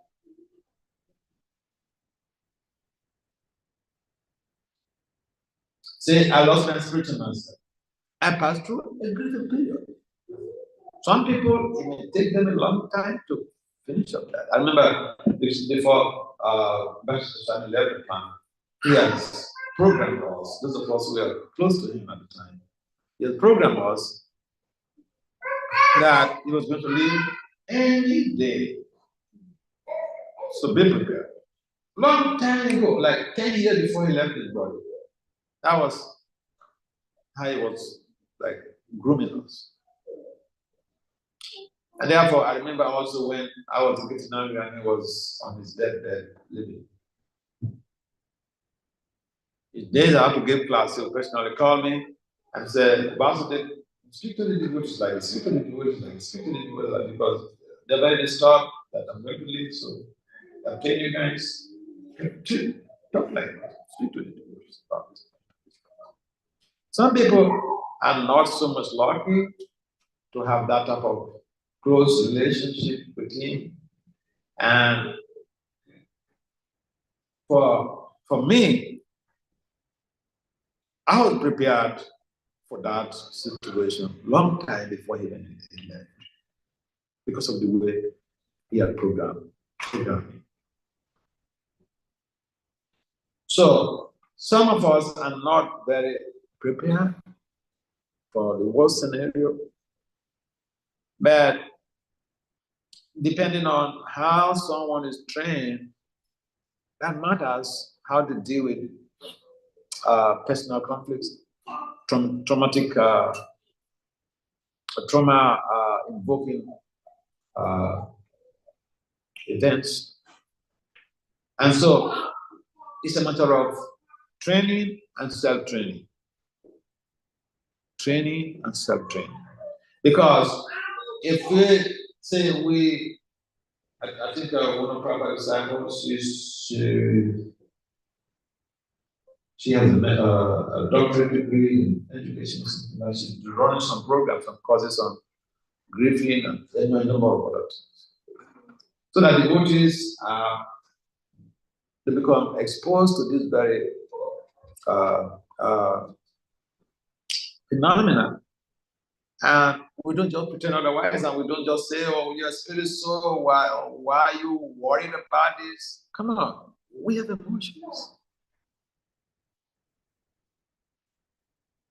Say, I lost my spiritual master, I pass through a grieving period. Some people, it may take them a long time to finish up that. I remember before Swami left the planet, he had program was, those of us who were close to him at the time, his program was that he was going to leave any day. So be prepared. Long time ago, like 10 years before he left his body. That was how he was like grooming us. And therefore, I remember also when I was getting angry and he was on his deathbed living. In days I had to give class, he would personally call me and said, Vasudev, speak to the devotees like this, speak to the devotees like this, speak to the devotees like this, because they're very disturbed that I'm going to leave, so can you guys talk like that, speak to the devotees about this. Some people are not so much lucky to have that type of close relationship with him. And for me, I was prepared for that situation long time before he left, because of the way he had programmed me. So some of us are not very prepared for the worst scenario, but depending on how someone is trained, that matters how to deal with personal conflicts, traumatic, trauma invoking events. And so it's a matter of training and self-training. Training and self-training. Because if we say I think one of Prabhupada's disciples, she has a doctorate degree in education. She's running some programs, some courses on grieving and a number of other things. So that the devotees they become exposed to this very phenomena. And we don't just pretend otherwise, and we don't just say, oh, your spirit soul, why are you worried about this? Come on, we have emotions.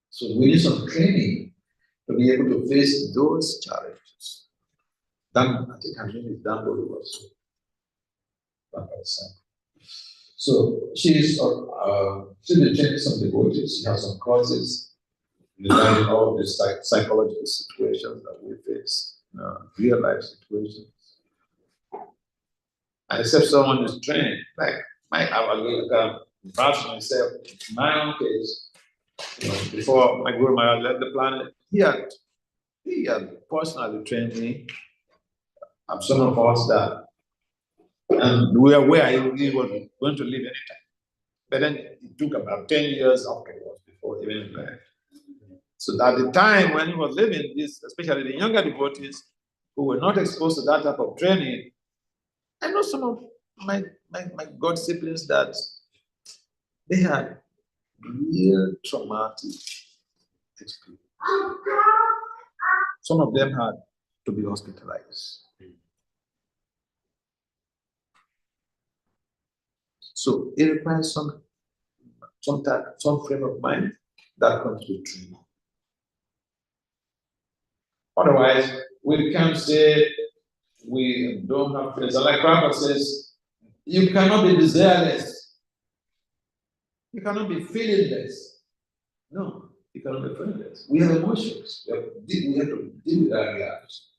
So we need some training to be able to face those challenges. I think her name is Damboli was. So she's been training some devotees. She has some courses regarding all the psychological situations that we face, real life situations. And except someone is trained, like I was going to vouch myself, in my own case, before my Guru Maharaj left the planet, he had personally trained me. And some of us that, and we were aware he was going to leave anytime. But then it took about 10 years afterwards before he even left. So at the time when he was living, especially the younger devotees who were not exposed to that type of training, I know some of my God siblings that they had real traumatic experience. Some of them had to be hospitalized. So it requires some frame of mind that comes with training. Otherwise, we can't say we don't have feelings. And like Prabhupada says, you cannot be desireless. You cannot be feelingless. No, you cannot be feelingless. We have emotions. We have to deal with our reactions.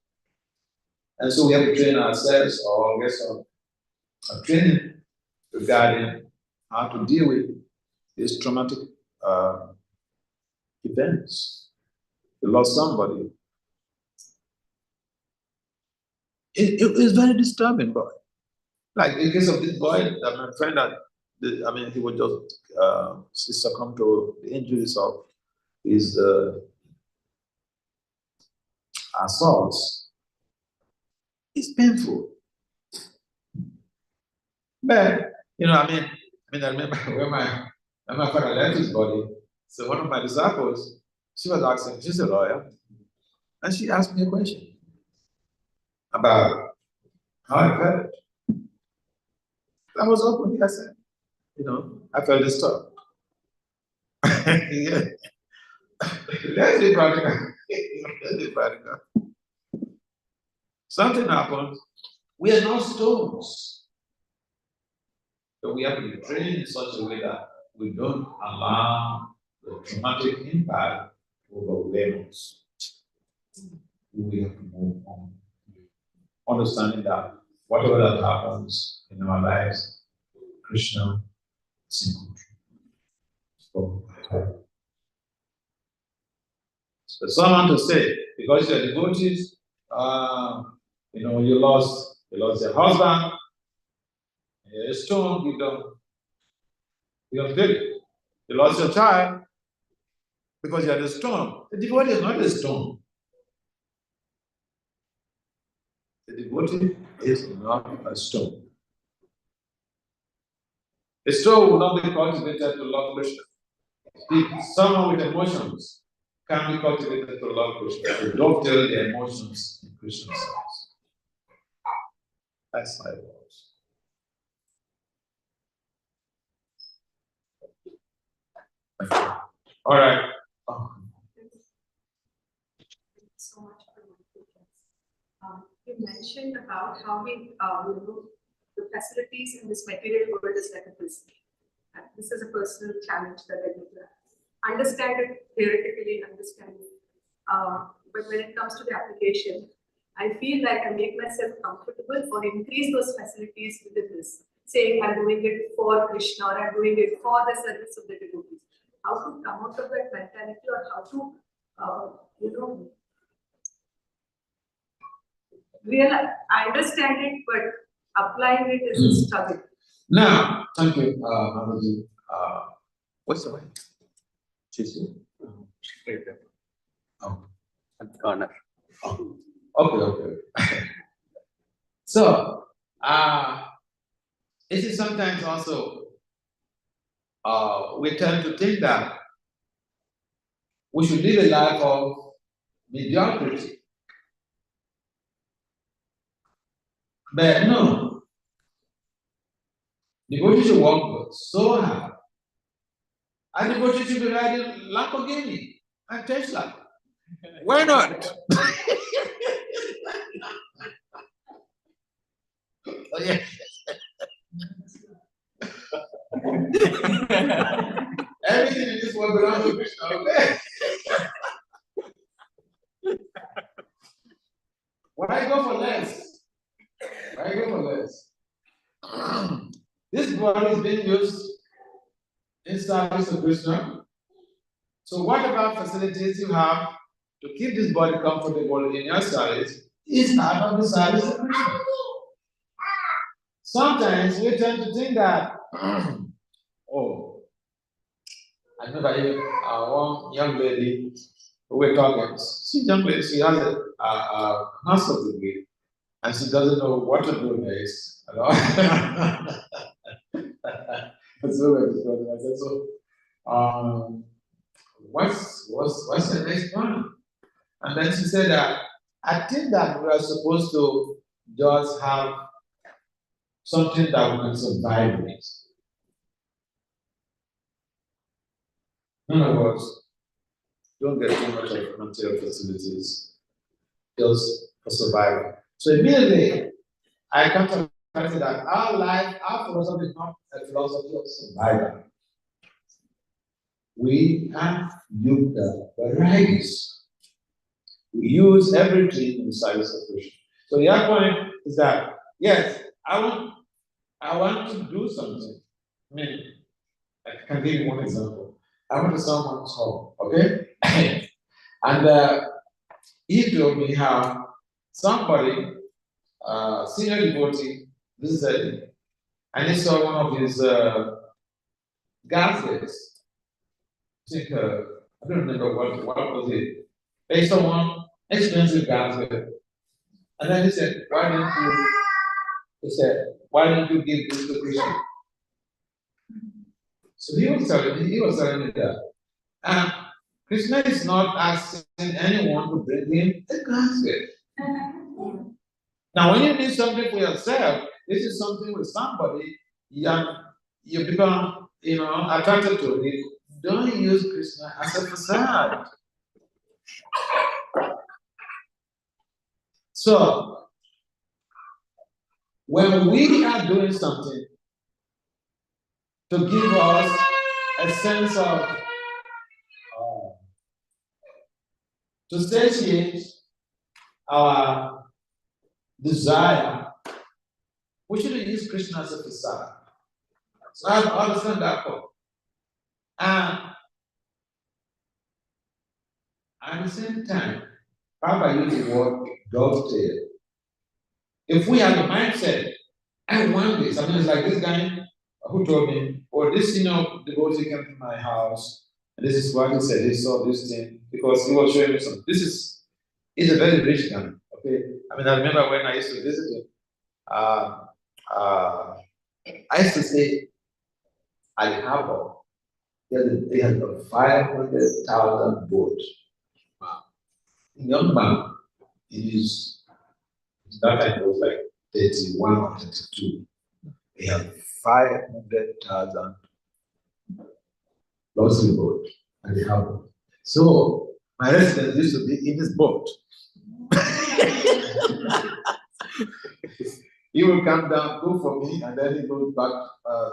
And so we have to train ourselves or get some training regarding how to deal with these traumatic events. You lost somebody. It is very disturbing, boy. Like in case of this boy, my friend he was just succumbed to the injuries of his assaults. It's painful. But I remember when my father left his body. So one of my disciples, she was asking, she's a lawyer, and she asked me a question about how I felt. I was open. I said, I felt disturbed. Yeah. Let's be practical. Let's be practical. Something happens. We are not stones. So we have to be trained in such a way that we don't allow the traumatic impact to overwhelm us. We have to move on. Understanding that whatever that happens in our lives, Krishna is in control. So someone to say, because you're devotees, you lost your husband, you're a stone, you don't feel it. You lost your child, because you are the stone. The devotee is not a stone. The devotee is not a stone. A stone will not be cultivated to love Krishna. Someone with emotions can be cultivated to love Krishna. To dovetail the emotions in Krishna's service. That's how it works. All right. Oh. Thank you so much for your questions. You mentioned about how we, the facilities in this material world is like a prison. And this is a personal challenge that I need to understand it theoretically, understand it. But when it comes to the application, I feel like I make myself comfortable or increase those facilities within this, saying I'm doing it for Krishna or I'm doing it for the service of the devotees. How to come out of that mentality or how to, realize, I understand it, but applying it is a struggle. Now, thank you, Maharaj. What's the way? Right there. Oh. At the corner. Oh. Okay. So, it is sometimes also we tend to think that we should live a life of mediocrity. But no, devotee should work so hard. And devotee should be riding Lamborghini and Tesla. Why not? Oh, yeah. Everything in this world belongs to Krishna, okay? Why go for less? Why go for less? This body is being used in service of Krishna. So what about facilities you have to keep this body comfortable in your service is part of the service of Krishna. Sometimes we tend to think that, oh, I know that one young lady who we're talking, she has a master's degree, and she doesn't know what to do next. You know? I said, so, what's the next one? And then she said that I think that we are supposed to just have something that we can survive with. In other words, don't get too much of material facilities just for survival. So immediately, I come to understand that our life, our philosophy is not a philosophy of survival. We have yoga varieties. We use everything in the service of Krishna. So the other point is that, yes, I want to do something. I mean, I can give you one example. I went to someone's home, okay? And he told me how somebody, senior devotee, visited him, and he saw one of his gases. I think, I don't remember what was it. They saw one expensive gasket. And then he said, why didn't you give this to Krishna? So he was telling me that Krishna is not asking anyone to bring him a basket. Now, when you need something for yourself, this is something with somebody, you become, attracted to it. Don't use Krishna as a facade. So, when we are doing something to give us a sense of to satiate our desire, we shouldn't use Krishna as a facade. So I understand that point. And at the same time, Papa used the word dovetail. If we have a mindset, I want this. I mean, it's like this guy who told me, or this devotee came to my house, And this is what he said. He saw this thing because he was showing me something. He's a very rich guy. Okay. I mean, I remember when I used to visit him, I used to say, I have they had a 500,000 boat. Wow. Young man, that time was like 31 or 32. They have 500,000 luxury boat, and they have. So my residence used to be in his boat. He will come down, go for me, and then he goes back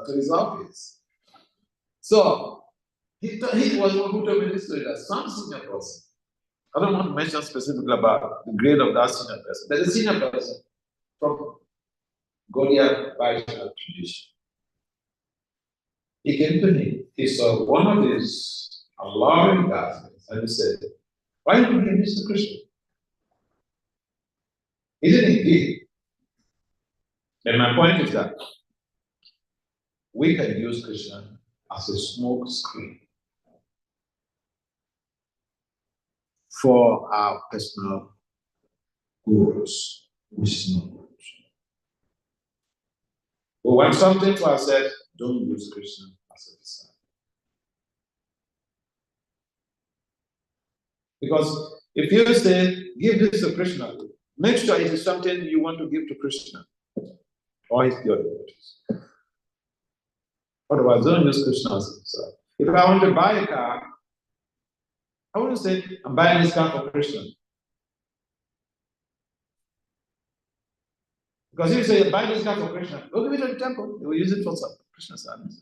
to his office. So he was one who told me this story that some senior person, I don't want to mention specifically about the grade of that senior person, but the senior person from Gaudiya Vaishnava tradition. He came to me, he saw one of his alarming classmates, and he said, why did you give this to Krishna? He didn't give. And my point is that we can use Krishna as a smoke screen for our personal goals, which is not good. But when something to ourselves, don't use Krishna as a disciple. Because if you say, give this to Krishna, make sure it is something you want to give to Krishna or his pure devotees. Otherwise, don't use Krishna as a disciple. If I want to buy a car, I wouldn't say, I'm buying this car for Krishna. Because if you say, buy this car for Krishna, go give it to the temple. They will use it for Krishna service.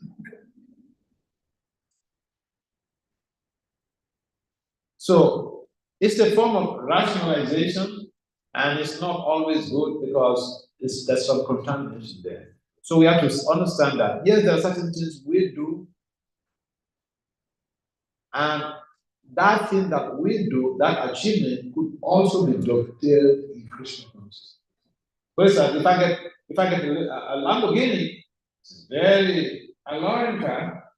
So, it's a form of rationalization, and it's not always good because there's some contamination there. So we have to understand that, yes, there are certain things we do, and that thing that we do, that achievement, could also be dovetailed in Krishna consciousness. For instance, if I get a Lamborghini, it's very alluring car,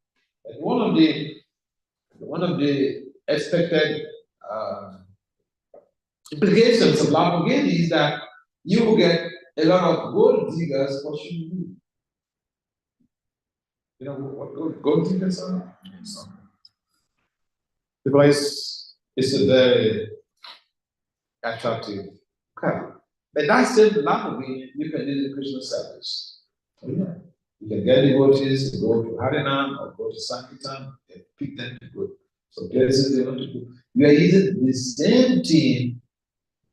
and one of the expected implications of Lamborghini is that you will get a lot of gold diggers pushing you. You know what gold diggers are? Because it's a very attractive car. But that same Lamborghini, you can use in Krishna service. Oh, yeah. You can get devotees to go to Harinam or go to Sankirtan and pick them to go. So places they want to go. You are using the same thing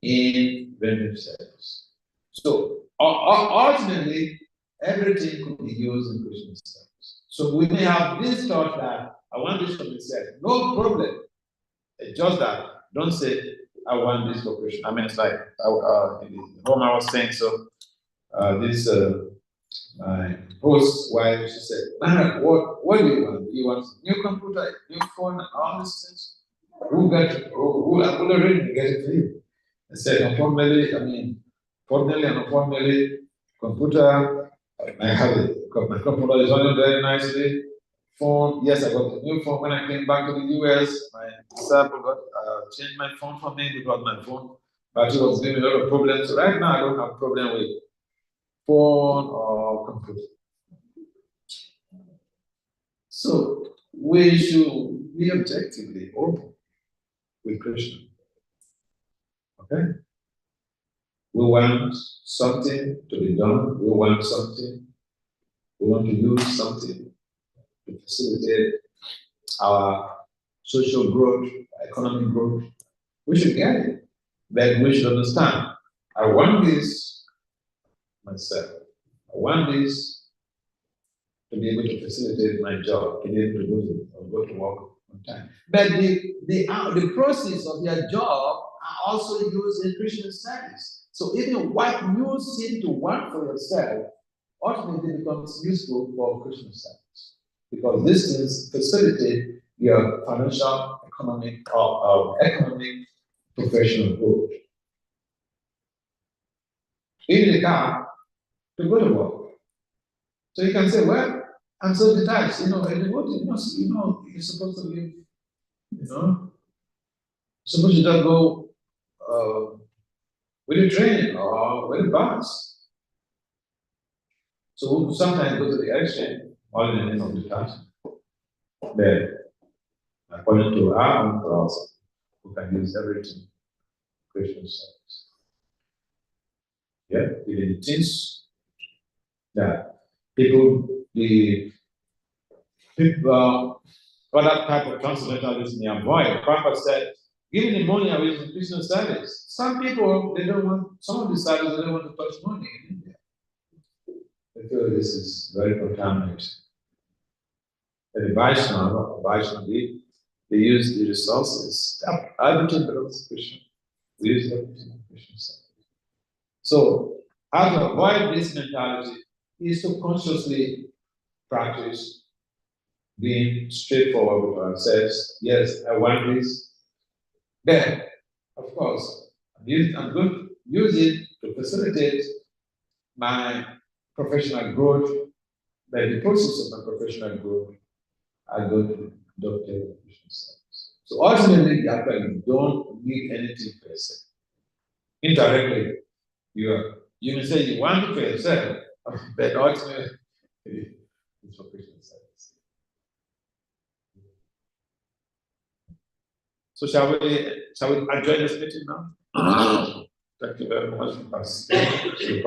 in random service. So ultimately, everything could be used in Krishna service. So we may have this thought that I want this for myself. No problem. It's just that don't say I want this for Krishna. I mean, it's like Homer was saying. So my host's wife, she said, Maharaj, what do you want? He wants a new computer, new phone, and all these things. Who will already get it for you? I said, unfortunately, and unfortunately, computer, I have it. My computer is running very nicely. Phone, yes, I got a new phone when I came back to the US. My disciple changed my phone for me because my phone battery was giving me a lot of problems. So right now, I don't have problem with phone or computer. So we should be objectively open with Krishna. Okay? We want something to be done. We want something. We want to use something to facilitate our social growth, economic growth. We should get it. But we should understand, I want this myself. I want this to be able to facilitate my job, to be able to go to work on time. But the process of their job are also used in Christian studies. So even what you seem to want for yourself ultimately becomes useful for Christian studies. Because these things facilitate your financial, economic professional growth. In the car to go to work. So you can say, well, I'm so detached, a devotee, you're supposed to live You know, suppose you don't go with a train or with a bus. So we sometimes go to the exchange, all in the name of the country. Then, according to our own philosophy, we can use everything Christian service. Yeah, even things that the people, other type of transcendentalism they avoid. Papa said, giving the money away to Christian service. Some people, they don't want, some of the service, they don't want to touch money in India. They feel this is very contaminated. And the Vaishnavi, they use the resources. Everything belongs to Krishna. We use everything in Krishna service. So, how to avoid this mentality is to consciously practice being straightforward with ourselves. Yes, I want this. Then, of course, I'm going to use it to facilitate my professional growth. By the process of my professional growth, I go to doctor education service. So ultimately, you actually don't need anything for yourself. Indirectly, you may say you want it for yourself, but ultimately, it's for Christian service. So shall we enjoy this meeting now? Thank you very much for participating.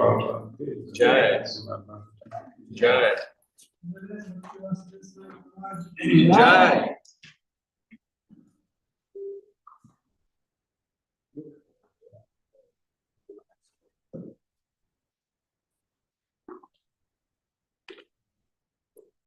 Jai. Jai. Jai.